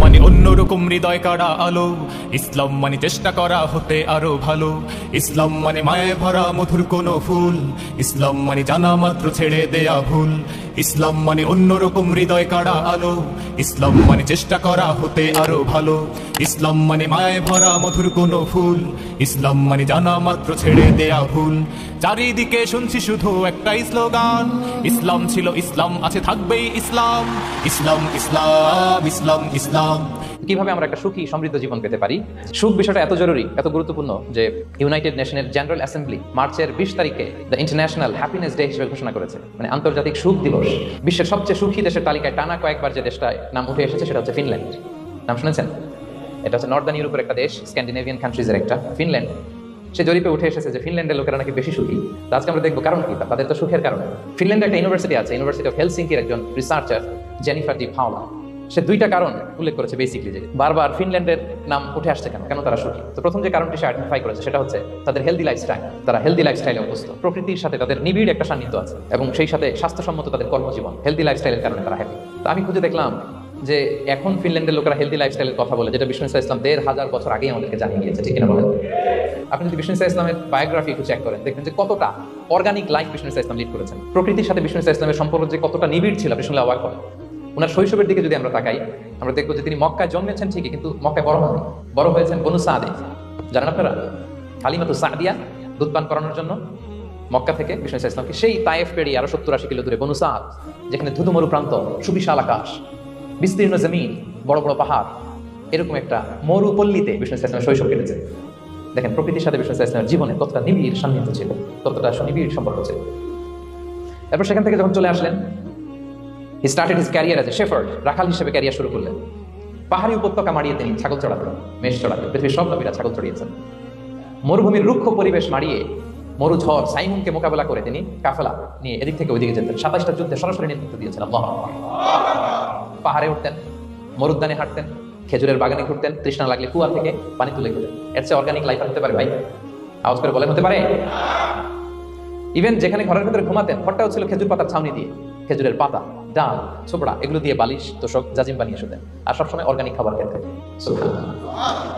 মানে অন্যরকম হৃদয় কাড়া আলো, ইসলাম মানে চেষ্টা করা হতে আরো ভালো, ইসলাম মানে মায়ায় ভরা মধুর কোনো ফুল, ইসলাম মানে জানা মাত্র ছেড়ে দেয়া ভুল, ইসলাম মানে অন্যরকম হৃদয় কাড়া আলো, ইসলাম মানে চেষ্টা করা হতে আরো ভালো, ইসলাম মানে মায়ায় ভরা মধুর কোনো ফুল, ইসলাম মানে জানা মাত্র ছেড়ে দেয়া ভুল। চারিদিকে শুনছি শুধু একটাই স্লোগান, ইসলাম ছিল ইসলাম আছে থাকবেই ইসলাম, ইসলাম ইসলাম ইসলাম ইসলাম। কিভাবে আমরা একটা সুখী সমৃদ্ধ জীবন পেতে পারি? সুখ বিষয়টা এত জরুরি, এত গুরুত্বপূর্ণ যে ইউনাইটেড নেশনের জেনারেল অ্যাসেম্বলি মার্চের 20 তারিখে দ্য ইন্টারন্যাশনাল হ্যাপিনেস ডে হিসেবে ঘোষণা করেছে, মানে আন্তর্জাতিক সুখ দিবস। বিশ্বের সবচেয়ে সুখী দেশের তালিকায় টানা কয়েকবার যে দেশটায় নাম উঠে এসেছে সেটা হচ্ছে ফিনল্যান্ড। নাম শুনেছেন? এটা হচ্ছে নর্দার্ন ইউরোপের একটা দেশ, স্ক্যান্ডিনেভিয়ান কান্ট্রিজের একটা, ফিনল্যান্ড। সে জরিপে উঠে এসেছে যে ফিনল্যান্ডের লোকেরা নাকি বেশি সুখী। আজকে আমরা দেখবো কারণ কি, তাদের তো সুখের কারণে। ফিনল্যান্ডে একটা ইউনিভার্সিটি আছে, ইউনিভার্সিটি অফ হেলসিঙ্কির একজন রিসার্চার জেনিফার ডি পাওলা, সে 2টা কারণ উল্লেখ করেছে বেসিকলি, যে বারবার ফিনল্যান্ডের নাম উঠে আসছে কেন তারা সুখী। তো প্রথম যে কারণটি সে আইডেন্টিফাই করেছে সেটা হচ্ছে তাদের হেলদি লাইফস্টাইল। তারা হেলদি লাইফস্টাইলে অভ্যস্ত, প্রকৃতির সাথে তাদের নিবিড় একটা সান্নিধ্য আছে এবং সেই সাথে স্বাস্থ্যসম্মত তাদের কর্মজীবন, হেলদি লাইফস্টাইলের কারণে তারা হ্যাপি। তো আমি খুঁজে দেখলাম যে এখন ফিনল্যান্ডের লোকেরা হেলদি লাইফস্টাইলের কথা বলে, যেটা বিষ্ণু ইসলাম 1500 বছর আগেই আমাদেরকে জানিয়ে গিয়েছে, ঠিক কিনা বলেন? আপনি যদি বিষ্ণু ইসলামের বায়োগ্রাফি একটু চেক করেন, দেখবেন যে কতটা অর্গানিক লাইফ বিষ্ণু ইসলাম লিড করেছেন। প্রকৃতির সাথে বিষ্ণু ইসলামের সম্পর্ক যে কতটা নিবিড় ছিল আপনি শুনলে অবাক হবেন। ওনার শৈশবের দিকে যদি আমরা তাকাই, আমরা দেখবো যে তিনি মক্কায় জন্মেছেন ঠিকই, কিন্তু মক্কায় বড় হন, বড় হয়েছেন বনু সাদে। জানেন আপনারা? হালিমাতু সাদিয়া দুধ পান করানোর জন্য মক্কা থেকে বিষ্ণু ইসলামকে সেই তায়েফ পেরিয়ে আরো 70-80 কিলো দূরে বনু সাদ, যেখানে ধুধু মরু প্রান্ত, সুবিশাল আকাশ, বিস্তীর্ণ জমিন, বড় বড় পাহাড়, এরকম একটা মরুপল্লীতে বিষ্ণু ইসলামের শৈশব কেটেছে। দেখেন প্রকৃতির সাথে বিষ্ণু ইসলামের জীবনে কতটা নিবিড় সান্নিধ্য ছিল, কতটা সুনিবিড় সম্পর্ক ছিল। এরপর সেখান থেকে যখন চলে আসলেন, he started his career as a shepherd, রাখাল হিসেবে ক্যারিয়ার শুরু করলেন। পাহাড়ি উপত্যকা মাড়িয়ে তিনি ছাগল চড়াতেন, মেষ চড়াতেন। পৃথিবীর সব নবীরা ছাগল চড়িয়েছেন। মরুভূমির রুক্ষ পরিবেশ মাড়িয়ে মরু ঝড় সাইমুনকে মোকাবেলা করে তিনি কাফেলা নিয়ে এদিক থেকে ওইদিকে যেতেন। 27টা যুদ্ধে সরাসরি নেতৃত্ব দিয়েছেন। আল্লাহু আকবার। পাহাড়ে উঠতেন, মরুদ্যানে হাঁটতেন, খেজুরের বাগানে ঘুরতেন, তৃষ্ণা লাগলে কুয়া থেকে পানি তুলে খেতেন। এর চেয়ে অর্গানিক লাইফ হতে পারে ভাই? আওয়াজ করে বলেন, হতে পারে? ইভেন যেখানে ঘরের ভিতরে ঘুমাতেন, ঘরটাও ছিল খেজুর পাতার ছাউনি দিয়ে, খেজুরের পাতা, ডাল, ছোপড়া এগুলো দিয়ে বালিশ, তোষক, জাজিম বানিয়ে শুতেন, আর সবসময় অর্গানিক খাবার খেতেন।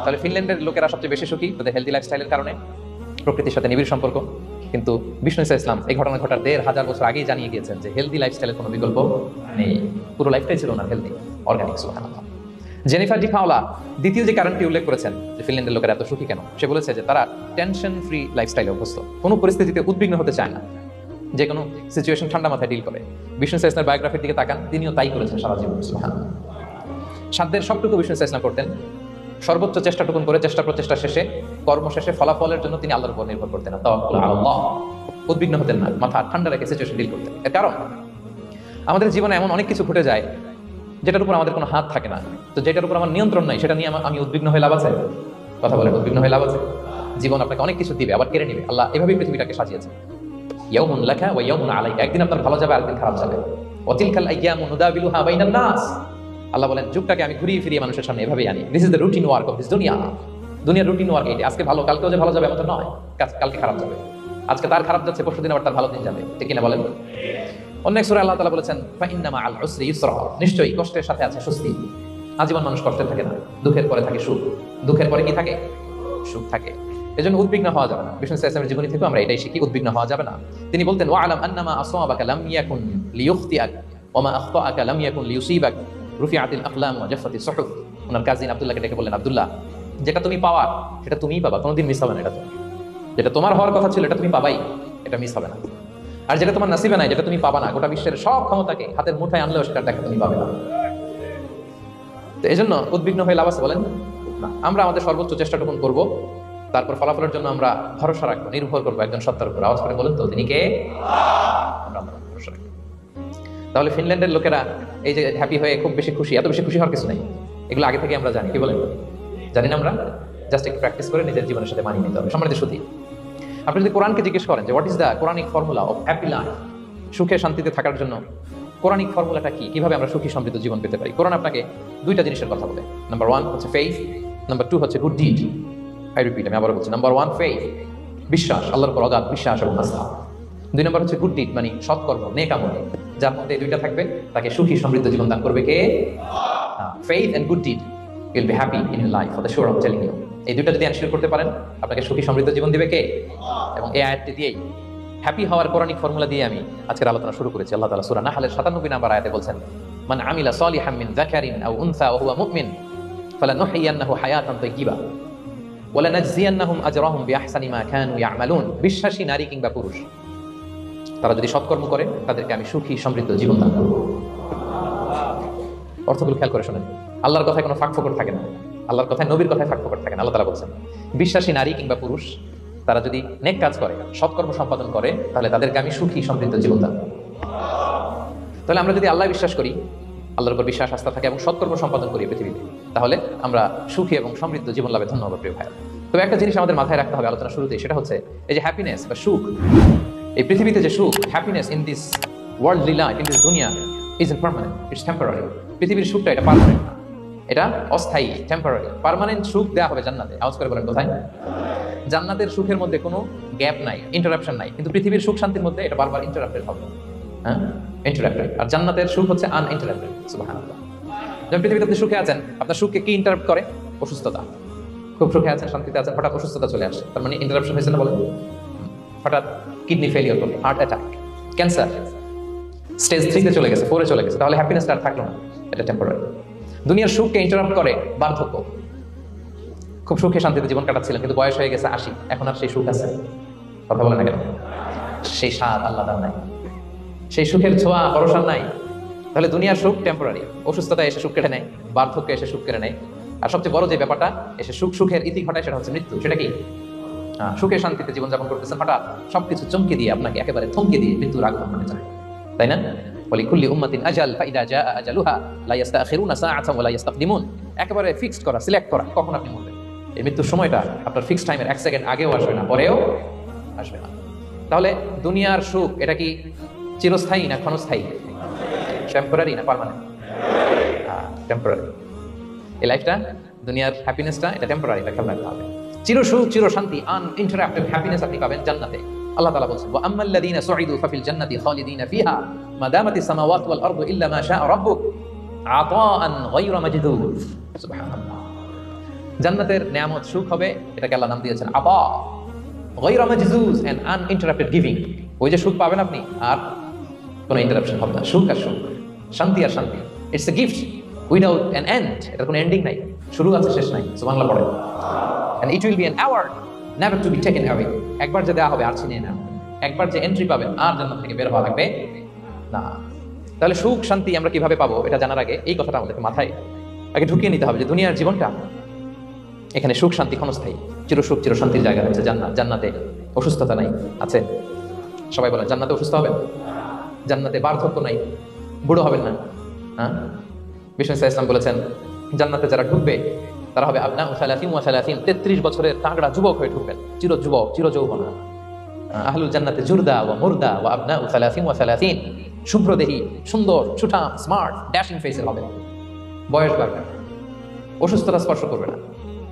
তাহলে ফিনল্যান্ডের লোকেরা সবচেয়ে বেশি সুখী তাদের হেলদি লাইফস্টাইলের কারণে, প্রকৃতির সাথে নিবিড় সম্পর্ক। কিন্তু বিষ্ণু ইসলাম এই ঘটনা ঘটার 1500 বছর আগেই জানিয়ে গিয়েছেন যে হেলদি লাইফস্টাইলের কোনো বিকল্প নেই। পুরো লাইফটাই ছিল ওনার হেলদি, অর্গানিক। সুবহানাল্লাহ। জেনিফার ডি পাওলা দ্বিতীয় যে কারণটি উল্লেখ করেছেন যে ফিনল্যান্ডের লোকেরা এত সুখী কেন, সে বলেছে যে তারা টেনশন ফ্রি লাইফস্টাইলে অভ্যস্ত, কোনো পরিস্থিতিতে উদ্বিগ্ন হতে চায় না, যে কোনো সিচুয়েশন ঠান্ডা মাথায় ডিল করে। বিষ্ণু ইসলামের বায়োগ্রাফির দিকে তাকান, তিনিও তাই করেছেন সারা জীবন। সুবহানাল্লাহ। সাধ্যের সবটুকু বিষ্ণু ইসলাম করতেন, সর্বোচ্চ চেষ্টাটুকুন করে চেষ্টা প্রচেষ্টা শেষে, কর্ম শেষে ফলাফলের জন্য তিনি আল্লাহর উপর নির্ভর করতেন না। তাওয়াক্কুল আলাল্লাহ। উদ্বিগ্ন হতেন না, মাথা ঠান্ডা রেখে সিচুয়েশন ডিল করতেন। এর কারণ আমাদের জীবনে এমন অনেক কিছু ঘটে যায় যেটার উপর আমাদের কোনো হাত থাকে না। তো যেটার উপর আমার নিয়ন্ত্রণ নাই, সেটা নিয়ে আমি উদ্বিগ্ন হয়ে লাভ আছে? কথা বলেন, উদ্বিগ্ন হয়ে লাভ আছে? জীবন আপনাকে অনেক কিছু দিবে, আবার কেড়ে নেবে। আল্লাহ এভাবেই পৃথিবীটাকে সাজিয়েছে। ইয়াউমুন লাকা ওয়া ইয়াউমুন আলাইকা, একদিন আপনার ভালো যাবে, আরেকদিন খারাপ যাবে। ওয়া তিলকাল আইয়ামু নুদাবিলুহা বাইনান নাস, আল্লাহ বলেন যুগটাকে আমি ঘুরিয়ে ফিরিয়ে মানুষের সামনে এভাবেই আনি। This is the routine work of this দুনিয়া। দুনিয়ার রুটিন ওয়ার্ক এইটা। আজকে ভালো, কালকেও যে ভালো যাবে এমন তো নয়, কালকে খারাপ যাবে। আজকে তার খারাপ যাচ্ছে, পরশুদিন আবার তার ভালো দিন যাবে, ঠিক কিনা বলেন? অন্য এক সূরায় আল্লাহ তাআলা বলেছেন ফাইন্না মাআল উসরি ইউসরা, নিশ্চয়ই কষ্টের সাথে আছে স্বস্তি। আজীবন মানুষ কষ্টে থাকে না, দুঃখের পরে থাকে সুখ, দুঃখের পরে কি থাকে? সুখ থাকে। এজন্য উদ্বিগ্ন হওয়া যাবে না। বিষ্ণু ইসলামের জীবনী থেকে আমরা এটাই শিখি, উদ্বিগ্ন হওয়া যাবে না। তিনি বলতেন ওয়ালাম আন্নামা আসাবাকা লাম ইয়াকুন লিইখতিআক ওয়া মা আখতাআকা লাম ইয়াকুন লিইউসিবাক রুফিআতিল আকলাম ওয়া জাফাতিস সুহুফ। ওনার কাজিন আব্দুল্লাহকে ডেকে বললেন, আব্দুল্লাহ, যেটা তুমি পাওয়া সেটা তুমিই পাবা, কোনোদিন মিস হবে না। এটা তুমি, যেটা তোমার হওয়ার কথা ছিল এটা তুমি পাবাই, এটা মিস হবে না। আর যেটা তোমার নসিবে নাই, যেটা তুমি পাবা না, গোটা বিশ্বের সব ক্ষমতাকে হাতের মুঠায় আনলেও সেটা দেখা তুমি পাবে না। তো এই জন্য উদ্বিগ্ন হয়ে লাভ আছে বলেন না। আমরা আমাদের সর্বোচ্চ চেষ্টাটুকুন করবো, তারপর ফলাফলের জন্য আমরা ভরসা রাখবো, নির্ভর করবো একজন সত্তার উপর। আওয়াজ করে বলেন তো, তিনি কে? আমরা ভরসা রাখবো। তাহলে ফিনল্যান্ডের লোকেরা এই যে হ্যাপি হয়ে খুব বেশি খুশি, এত বেশি খুশি হওয়ার কিছু নাই। এগুলো আগে থেকে আমরা জানি, কি বলেন? জানি না আমরা, জাস্ট একটু প্র্যাকটিস করে নিজের জীবনের সাথে মানিয়ে নিতে হবে। সম্মানিত সুধী, আপনি যদি কোরআনকে জিজ্ঞেস করেন যে what is the Quranic formula of happy life, সুখে শান্তিতে থাকার জন্য কোরআনিক ফর্মুলাটা কি, কিভাবে আমরা সুখী সমৃদ্ধ জীবন পেতে পারি, কোরআন আপনাকে 2টা জিনিসের কথা বলে। নাম্বার 1 হচ্ছে ফেইথ, নাম্বার 2 হচ্ছে গুড ডিড। আই রিপিট, আমি আবার বলছি, নাম্বার 1 ফেইথ, বিশ্বাস, আল্লাহর উপর অগাধ বিশ্বাস এবং আস্থা। 2 নম্বর হচ্ছে গুড ডিড, মানে সৎকর্ম, নেক আমল। যার মধ্যে এই 2টা থাকবে তাকে সুখী সমৃদ্ধ জীবন দান করবে কে? Faith and good deed. You'll be happy in your life, for the sure I am telling you. এই দুইটা যদি এনশিওর করতে পারেন, আপনাকে সুখী সমৃদ্ধ জীবন দিবে কে? এবং এই আয়াতটি দিয়েই, হ্যাপি হওয়ার কোরআনিক ফর্মুলা দিয়ে আমি আজকের আলোচনা শুরু করেছি। আল্লাহ তাআলা সূরা নাহলের 97 নম্বর আয়াতে বলছেন, মান আমিলা সালিহাম মিন যাকারিন আও উনসা ওয়া হুয়া মুমিন ফালানুহইয়ান্নাহু হায়াতান তাইয়্যিবা ওয়া লানাজজিয়ান্নাহুম আজরাহুম বিআহসানি মা কানু ইয়ামালুন। বিশ্বাসী নারী কিংবা পুরুষ তারা যদি সৎকর্ম করে, তাদেরকে আমি সুখী সমৃদ্ধ জীবন দান করব। অর্থগুলো খেয়াল করে শোনেন। আল্লাহর কথায় কোনো ফাঁকফোকর থাকে না, আল্লাহর কথায়, নবীর কথায় ফাঁকফোকর থাকে না। আল্লাহ তাআলা বলছেন, বিশ্বাসী নারী কিংবা পুরুষ তারা যদি নেক কাজ করে, সৎকর্ম সম্পাদন করে, তাহলে তাদেরকে আমি সুখী সমৃদ্ধ জীবন দান করব। তাহলে আমরা যদি আল্লাহ বিশ্বাস করি, আল্লাহর উপর বিশ্বাস আস্থা থাকে এবং সৎকর্ম সম্পাদন করি পৃথিবীতে, তাহলে আমরা সুখী এবং সমৃদ্ধ জীবন লাভে ধন্য হব প্রিয় ভাই। তবে একটা জিনিস আমাদের মাথায় রাখতে হবে আলোচনা শুরুতেই, সেটা হচ্ছে এই যে হ্যাপিনেস বা সুখ, এই পৃথিবীতে যে সুখ, happiness in this worldly life, in this দুনিয়া ইজ পার্মানেন্ট, ইটস টেম্পোরারি। পৃথিবীর সুখটা এটা পার্মানেন্ট, এটা অস্থায়ী, টেম্পোরারি। পার্মানেন্ট সুখ দেওয়া হবে জান্নাতে। আওয়াজ করে বলেন কোথায়? জান্নাতের সুখের মধ্যে কোনো গ্যাপ নাই, ইন্টারাপশন নাই। কিন্তু পৃথিবীর সুখ শান্তির মধ্যে এটা বারবার ইন্টারাপ্টেড হবে, হ্যাঁ, ইন্টারাপ্টেড। আর জান্নাতের সুখ হচ্ছে আনইন্টারাপ্টেড। সুবহানাল্লাহ। যখন পৃথিবীতে আপনি সুখে আছেন, আপনার সুখকে কি ইন্টারাপ্ট করে? অসুস্থতা। খুব সুখে আছেন, শান্তিতে আছেন, হঠাৎ অসুস্থতা চলে আসে, তার মানে ইন্টারাপশন হয়েছে না? বলেন। হঠাৎ কিডনি ফেলিওর করলো, হার্ট অ্যাটাক, ক্যান্সার, স্টেজ 3-তে চলে গেছে, 4-এ চলে গেছে, তাহলে হ্যাপিনেসটা আর থাকলো না, এটা টেম্পোরারি। দুনিয়ার সুখকে ইন্টারাপ্ট করে বার্ধক্য। খুব সুখে শান্তিতে জীবন কাটাচ্ছিলেন, কিন্তু বয়স হয়ে গেছে 80, এখন আর সেই সুখ আছে? কথা বলে না কেন? সেই স্বাদ আল্লাহ তার নাই, সেই সুখের ছোঁয়া ভরসা নাই। তাহলে দুনিয়ার সুখ টেম্পোরারি, অসুস্থতা এসে সুখ কেড়ে নেয়, বার্ধক্য এসে সুখ কেড়ে নেয়, আর সবচেয়ে বড় যে ব্যাপারটা এসে সুখের ইতি ঘটায়, সেটা হচ্ছে মৃত্যু। সেটা কি? সুখে শান্তিতে জীবনযাপন করতেছেন, হঠাৎ সবকিছু চমকে দিয়ে, আপনাকে একেবারে থমকে দিয়ে মৃত্যুর আগমন ঘটে যায়, তাই না? ওয়ালিকুল্লি উম্মাতিন আজাল ফাইদা জাআ আজালুহা লা ইস্তাখিরুনা সাআতান ওয়া লা ইস্তাকদিমুন। একেবারে ফিক্সড করা, সিলেক্ট করা কখন আপনি মরবেন। এই মৃত্যুর সময়টা আপনার ফিক্সড টাইমের 1 সেকেন্ড আগেও আসবে না, পরেও আসবে না। তাহলে দুনিয়ার সুখ এটা কি চিরস্থায়ী না ক্ষণস্থায়ী? টেম্পোরারি না পার্মানেন্ট? টেম্পোরারি। এই লাইফটা, দুনিয়ার হ্যাপিনেসটা, এটা টেম্পোরারি, এটা খেয়াল রাখতে হবে। চির সুখ, চির শান্তি, আনইন্টারাপ্টেড হ্যাপিনেস আপনি পাবেন জান্নাতে। আল্লাহ তাআলা বলছেন, ওয়া আম্মাল্লাযীনা সুইদু ফাফিল জান্নাতি খালিদিনা ফিহা মা দামাতিস সামাওয়াতু ওয়াল আরদু ইল্লা মা শাআ রাব্বুক আতাআন গায়রা মাজদুদ। সুবহানাল্লাহ। জান্নাতের নিয়ামত সুখ হবে, এটাকে আল্লাহ নাম দিয়েছেন আতা গায়রা মাজদুদ, এন্ড আনইন্টারাপ্টেড গিভিং। ওই যে সুখ পাবেন আপনি, আর কোনো ইন্টারাপশন হবে না। সুখ আর সুখ, শান্তি আর শান্তি, it's a gift without an end. এটার কোনো এন্ডিং নাই, শুরু আছে শেষ নাই। সুবহানাল্লাহ পড়ে। And it will be an award never to be taken away. একবার যে দেওয়া হবে আর ছিনিয়ে না, একবার যে এন্ট্রি পাবেন আর জান্নাত থেকে বের হওয়া লাগবে না। তাহলে সুখ শান্তি আমরা কিভাবে পাবো, এটা জানার আগে এই কথাটা আমাদেরকে মাথায় আগে ঢুকিয়ে নিতে হবে যে দুনিয়ার জীবনটা, এখানে সুখ শান্তি ক্ষণস্থায়ী। চির সুখ চির শান্তির জায়গা হচ্ছে জান্নাত। জান্নাতে অসুস্থতা নাই, আছে? সবাই বলেন, জান্নাতে অসুস্থ হবেন? জান্নাতে বার্ধক্য নাই, বুড়ো হবেন না। হ্যাঁ, বিষ্ণু ইসলাম বলেছেন, জান্নাতে যারা ঢুকবে তারা হবে আবনাউ সালাসিন ওয়া সালাসিন, 33 বছরের তাগড়া যুবক হয়ে ঢুকবেন, চির যুবক, চির যৌবনা। আহলুল জান্নাতে জুরদা ওয়া মুরদা ওয়া আবনাউ সালাসিন ওয়া সালাসিন, শুভ্রদেহী, সুন্দর, সুঠাম, স্মার্ট, ড্যাশিং ফেসের হবে। বয়স বাড়বে, অসুস্থতা স্পর্শ করবে না,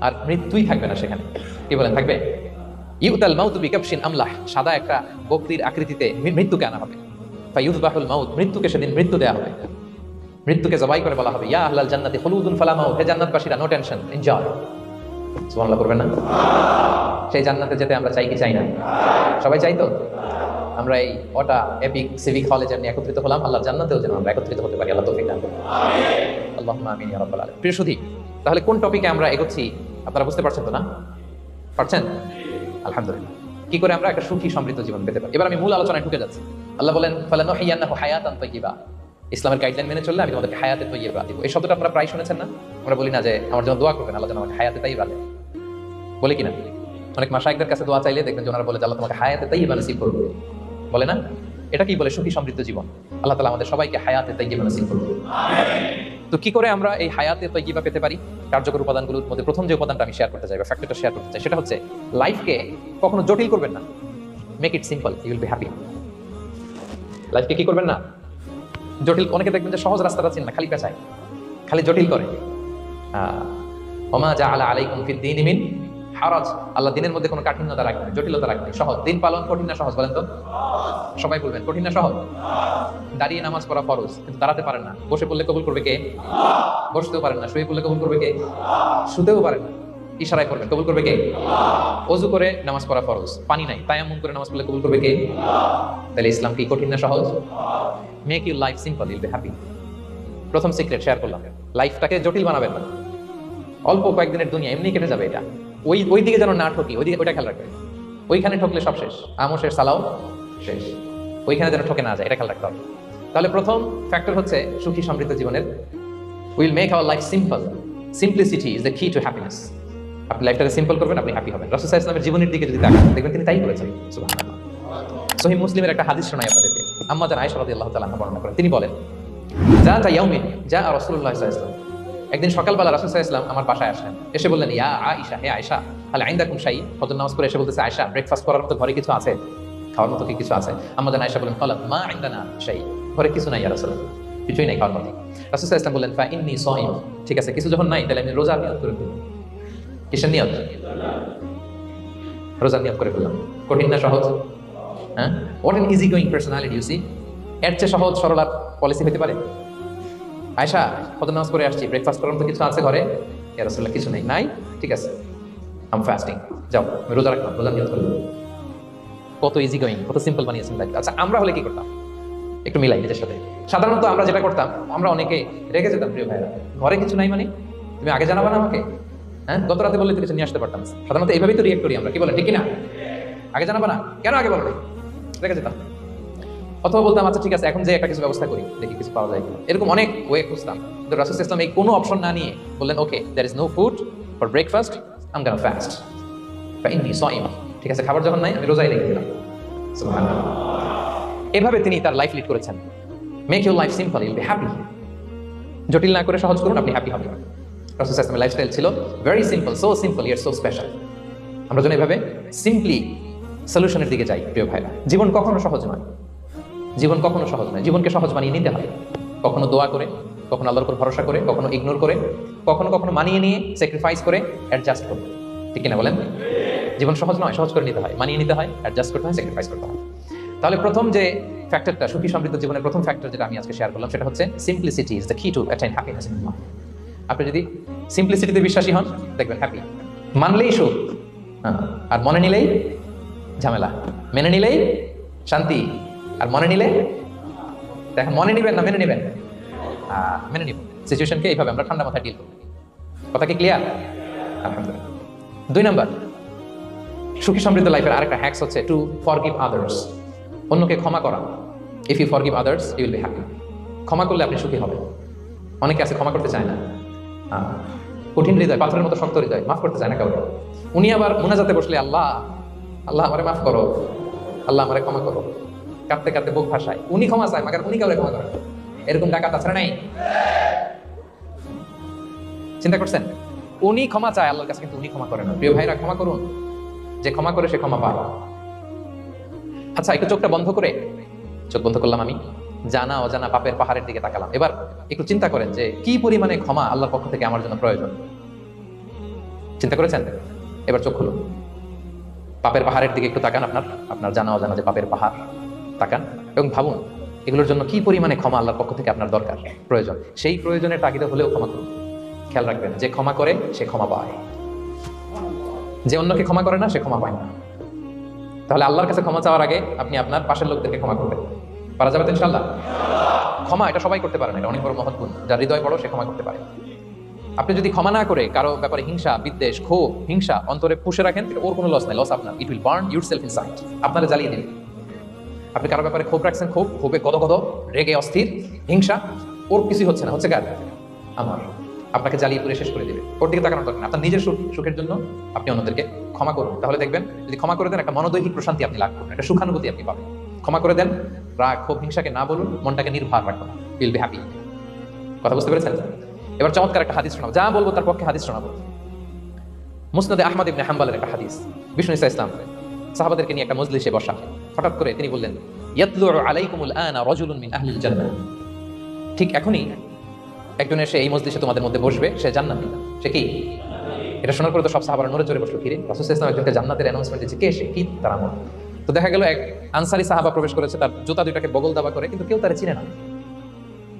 আর মৃত্যুই থাকবে না সেখানে। কি বলেন, থাকবে? ইউতাল মাউতু বিকাবশিন আমলাহ, সাদা একটা বকরির আকৃতিতে মৃত্যুকে আনা হবে। ফায়ুযবাহুল মাউত, মৃত্যুকে সেদিন মৃত্যু দেয়া হবে। মৃত্যুকে জবাই করে বলা হবে, ইয়া আহলাল জান্নাতি খুলুদুন ফালা মাউত, হে জান্নাতবাসীরা, নো টেনশন, এনজয়। সুবহানাল্লাহ করবেন না? সেই জান্নাতে যেতে আমরা চাই কি চাই না? সবাই চাই তো? আমরা এই ওটা এপিক সিভিক হলে যেমনি একত্রিত হলাম, আল্লাহর জান্নাতেও যেন আমরা একত্রিত হতে পারি। আল্লাহ তৌফিক দান করুন। আমিন। আল্লাহুম্মা আমিন ইয়া রাব্বাল আলামিন। প্রিয় সুধী, তাহলে কোন টপিকে আমরা এগোচ্ছি আপনারা বুঝতে পারছেন তো না? পারছেন? আলহামদুলিল্লাহ। কি করে আমরা একটা সুখী সমৃদ্ধ জীবন পেতে পারি? এবার আমি মূল আলোচনায় ঢুকে যাচ্ছি। আল্লাহ বলেন, ফালানুহিয়ান্নাহু হায়াতান তাইয়্যিবা। ইসলামের গাইডলাইন মেনে চললে আমি তোমাদেরকে হায়াতে তাইয়্যিবা দিব। এই শব্দটা আপনারা প্রায় শুনেছেন না? আমরা বলি না যে আমার জন্য দোয়া করবেন, আল্লাহ যেন আমাকে হায়াতে তাইয়্যিবা দেন, বলে কিনা? অনেক মাশায়েখদের কাছে দোয়া চাইলে দেখবেন যে ওনারা বলে, আল্লাহ তোমাকে হায়াতে তাইয়্যিবা নসিব করবে, বলে না? এটা কি বলে? সুখী সমৃদ্ধ জীবন। আল্লাহ তাআলা আমাদের সবাইকে হায়াতে তাইয়্যিবা নসিব করবে। তো কি করে আমরা এই হায়াতে তাইয়্যিবা পেতে পারি? কার্যকর উপাদানগুলোর মধ্যে প্রথম যে উপাদানটা আমি শেয়ার করতে চাই বা ফ্যাক্টরটা শেয়ার করতে চাই, সেটা হচ্ছে লাইফকে কখনো জটিল করবেন না। Make it simple, you will be happy. লাইফকে কি করবেন না? জটিল। অনেকে দেখবেন যে সহজ রাস্তাটা চিন না, খালি পেঁচায়, খালি জটিল করে। ওমা জাআলা আলাইকুম ফিদ দীনি মিন হারাজ, আল্লাহ দিনের মধ্যে কোনো কাঠিন্যতা রাখেন, জটিলতা রাখেন, সহজ। দিন পালন কঠিন না সহজ বলেন তো? সবাই বলবেন কঠিন না সহজ? দাঁড়িয়ে নামাজ পড়া ফরজ, কিন্তু দাঁড়াতে পারেন না। বসে পড়লে কবুল করবে কে? বসতেও পারেন না। শুয়ে পড়লে কবুল করবে কে? শুতেও পারেন না। ইশারায় করবেন, কবুল করবে কে? ওযু করে নামাজ পড়া ফরজ, পানি নাই, তায়াম্মুম করে নামাজ পড়লে কবুল করবে কে? তাহলে ইসলাম কি কঠিন না সহজ? Make your life simple, Yule be happy. প্রথম সিক্রেট শেয়ার করলাম, লাইফটাকে জটিল বানাবেন না। অল্প কয়েকদিনের দুনিয়া, এমনি কেটে যাবে। এটা ওই দিকে যেন না ঠকি, ওইটা খেয়াল রাখবে। ওইখানে ঠকলে সব শেষ, আমও শেষ, সালাও শেষ। ওইখানে যেন ঠকে না যায়, এটা খেয়াল রাখতে হবে। তাহলে প্রথম ফ্যাক্টর হচ্ছে সুখী সমৃদ্ধ জীবনের, will make our life simple. Simplicity is the key to happiness. আপনি লাইফটাকে সিম্পল করবেন, আপনি হ্যাপি হবেন। রাসূল সাল্লাল্লাহু আলাইহি ওয়াসাল্লামের জীবনের দিকে যদি তাকান, দেখবেন তিনি তাই করেছেন। সুবহানাল্লাহ। সহিহ মুসলিমের একটা হাদিস শোনাই আপনাদেরকে। আম্মা জান আয়েশা রাদিয়াল্লাহু তাআলা আনহা বর্ণনা করেন, তিনি বলেন, যাতা ইয়াউমিন জা রাসূলুল্লাহ সাল্লাল্লাহু আলাইহি ওয়াসাল্লাম, একদিন সকালবেলা রাসূল সাল্লাল্লাহু আলাইহি ওয়াসাল্লাম আমার বাসায় আসলেন। এসে বললেন, ইয়া আয়েশা, হে আয়েশা, হাল ইনদাকুম শাই? ফজর নামাজ পড়ে এসে বলতেছে, আয়েশা, ব্রেকফাস্ট করার মতো ঘরে কিছু আছে? খাওয়ার মতো কি কিছু আছে? আম্মা জান আয়েশা বলেন, ক্বালাত মা ইনদানা শাই, ঘরে কিছু নাই ইয়া রাসূলুল্লাহ, কিছুই নাই খাওয়ার মতো। রাসূল সাল্লাল্লাহু আলাইহি ওয়াসাল্লাম বললেন, ফা ইন্নী সাইম, ঠিক আছে, কিছু যখন নাই তাহলে আমি রোজার নিয়ত করে ফেললাম। কিসের নিয়ত? রোজার নিয়ত করে ফেললাম। কঠিন না সহজ? হ্যাঁ, what an easy going personality you see. এর চেয়ে সহজ সরল আর পলিসি হতে পারে? আয়েশা, ফজর নামাজ পড়ে আসছি, ব্রেকফাস্ট করার মতো কিছু আছে ঘরে? ইয়া রাসূলুল্লাহ, কিছু নেই। নাই, ঠিক আছে, আই এম ফাস্টিং, যাও আমি রোজা রাখলাম, রোজা নিয়ত করলাম। কত ইজি গোয়িং, কত সিম্পল বানিয়েছেন লাইফ। আচ্ছা, আমরা হলে কি করতাম? একটু মিলাই নিজের সাথে। সাধারণত আমরা যেটা করতাম, আমরা অনেকে রেগে যেতাম, প্রিয় ভাইরা, ঘরে কিছু নাই মানে তুমি আগে জানাবা না আমাকে? হ্যাঁ, গত রাতে বললে তো কিছু নিয়ে আসতে পারতাম। সাধারণত এইভাবেই তো রিয়েক্ট করি আমরা, কি বলেন, ঠিক কিনা? আগে জানাবা না কেন? আগে বলো, রেগে যেতাম। অথবা বলতাম, আচ্ছা ঠিক আছে, এখন যে একটা কিছু ব্যবস্থা করি, দেখি কিছু পাওয়া যায় কিনা। এরকম অনেক ওয়ে খুঁজতাম। কিন্তু রাসূল সাল্লাল্লাহু আলাইহি ওয়াসাল্লাম এই কোনো অপশন না নিয়ে বললেন, okay, there is no food for breakfast, I am gonna fast, ফা ইন্নী সাইম, ঠিক আছে, খাবার যখন নাই আমি রোজাই রেখে দিলাম। সুবহানাল্লাহ। এভাবে তিনি তার লাইফ লিড করেছেন। Make your life simple, Yule be happy. জটিল না করে সহজ করুন, আপনি হ্যাপি হবেন। রাসূল সাল্লাল্লাহু আলাইহি ওয়াসাল্লামের লাইফস্টাইল ছিল very simple, so simple yet so special. আমরা যেন এভাবে সিম্পলি সলিউশনের দিকে যাই, প্রিয় ভাইরা। জীবন কখনো সহজ নয়, জীবন কখনো সহজ নয়। জীবনকে সহজ বানিয়ে নিতে হয়, কখনো দোয়া করে, কখনো আল্লাহর উপর ভরসা করে, কখনো ইগনোর করে, কখনো কখনো মানিয়ে নিয়ে স্যাক্রিফাইস করে, অ্যাডজাস্ট করে। ঠিক কিনা বলেন? জীবন সহজ নয়, সহজ করে নিতে হয়, মানিয়ে নিতে হয়, অ্যাডজাস্ট করতে হয়, স্যাক্রিফাইস করতে হয়। তাহলে প্রথম যে ফ্যাক্টরটা, সুখী সমৃদ্ধ জীবনের প্রথম ফ্যাক্টর যেটা আমি আজকে শেয়ার করলাম, সেটা হচ্ছে simplicity is the key to attain happiness in life. আপনি যদি সিম্পলিসিটিতে বিশ্বাসী হন, দেখবেন হ্যাপি। মানলেই সুখ, আর মনে নিলেই ঝামেলা। মেনে নিলেই শান্তি, আর মনে নিলে, দেখেন, মনে নিবেন না মেনে নিবেন? মেনে নিব। সিচুয়েশনকে এইভাবে আমরা ঠান্ডা মাথায় ডিল করব। কথা কি ক্লিয়ার? আলহামদুলিল্লাহ। 2 নাম্বার, সুখী সমৃদ্ধ লাইফের আরেকটা হ্যাকস হচ্ছে টু ফরগিভ আদার্স। অন্যকে ক্ষমা করা। If you forgive others, you will be happy. ক্ষমা করলে আপনি সুখী হবেন। অনেকে আছে ক্ষমা করতে চায় না, কঠিন হৃদয়, পাথরের মতো শক্ত হৃদয়, মাফ করতে চায় না কাউকে। উনি আবার মুনাজাতে বসলে, আল্লাহ আল্লাহ আমারে মাফ করো, আল্লাহ আমারে ক্ষমা করো, কাঁদতে কাঁদতে বুক ভাসায়। উনি ক্ষমা চায়, মাগার উনি কাউরে ক্ষমা করেন। এরকম ডাকাত আছে না নাই? চিন্তা করছেন? উনি ক্ষমা চায় আল্লাহর কাছে, কিন্তু উনি ক্ষমা করেন না। প্রিয় ভাইরা, ক্ষমা করুন। যে ক্ষমা করে সে ক্ষমা পায়। আচ্ছা, একটু চোখটা বন্ধ করে, চোখ বন্ধ করলাম আমি, জানা অজানা পাপের পাহাড়ের দিকে তাকালাম। এবার একটু চিন্তা করেন যে কি পরিমাণে ক্ষমা আল্লাহর পক্ষ থেকে আমার জন্য প্রয়োজন। চিন্তা করেছেন? এবার চোখ খুলুন, পাপের পাহাড়ের দিকে একটু তাকান। আপনার জানা অজানা যে পাপের পাহাড়, তাকান এবং ভাবুন এগুলোর জন্য কি পরিমাণে ক্ষমা আল্লাহর পক্ষ থেকে আপনার দরকার, প্রয়োজন। সেই প্রয়োজনের তাগিদে হলেও ক্ষমা করুন। খেয়াল রাখবেন, যে ক্ষমা করে সে ক্ষমা পায়, যে অন্যকে ক্ষমা করে না সে ক্ষমা পায় না। তাহলে আল্লাহর কাছে ক্ষমা চাওয়ার আগে আপনি আপনার পাশের লোকদেরকে ক্ষমা করবেন। পারা যাবে তো ইনশাআল্লাহ? ক্ষমা এটা সবাই করতে পারে না, এটা অনেক বড় মহৎ গুণ। যার হৃদয় বড় সে ক্ষমা করতে পারে। আপনি যদি ক্ষমা না করে কারো ব্যাপারে হিংসা, বিদ্বেষ, ক্ষোভ, হিংসা অন্তরে পুষে রাখেন, ওর কোনো লস নাই, লস আপনার। It will burn yourself inside, আপনারা জ্বালিয়ে দিন। আপনি কারো ব্যাপারে ক্ষোভ রাখছেন, ক্ষোভে গদগদ, রেগে অস্থির, হিংসা, ওর কিছুই হচ্ছে না, হচ্ছে কার? আমার। আপনাকে জ্বালিয়ে পুড়ে শেষ করে দেবে। ওর দিকে তাকানোর দরকার না। আপনার নিজের সুখের জন্য আপনি অন্যদেরকে ক্ষমা করুন। তাহলে দেখবেন, যদি ক্ষমা করে দেন, একটা মনোদৈহিক প্রশান্তি আপনি লাভ করবেন, একটা সুখানুভূতি আপনি পাবেন। ক্ষমা করে দেন, রাগ, ক্ষোভ, হিংসাকে না বলুন, মনটাকে নির্ভর রাখুন, উইল বি হ্যাপি। কথা বুঝতে পেরেছেন? এবার চমৎকার একটা হাদিস শোনাবো, যা বলবো তার পক্ষে হাদিস শোনাবো। মুসনাদে আহমদ ইবনে হাম্বলের একটা হাদিস। বিষ্ণু ইসা ইসলাম সাহাবাদেরকে নিয়ে একটা মজলিসে বসা, হঠাৎ করে তিনি বললেন, ইয়াতলু আলাইকুমুল আনা রাজুলুন মিন আহলিল জান্নাহ। ঠিক এখনই একজন এসে এই মজলিসে তোমাদের মধ্যে বসবে, সে জান্নাতি। সে কি? এটা শোনার পরে তো সব সাহাবারা নড়ে চড়ে বসলো, কিরে রাসূল সাল্লাল্লাহু আলাইহি ওয়াসাল্লাম একজনকে জান্নাতের অ্যানাউন্সমেন্ট দিচ্ছে, কে সে, কি তার আমল? তো দেখা গেল এক আনসারী সাহাবা প্রবেশ করেছে, তার জুতা দুইটাকে বগল দাবা করে, কিন্তু কেউ তারা চিনে না।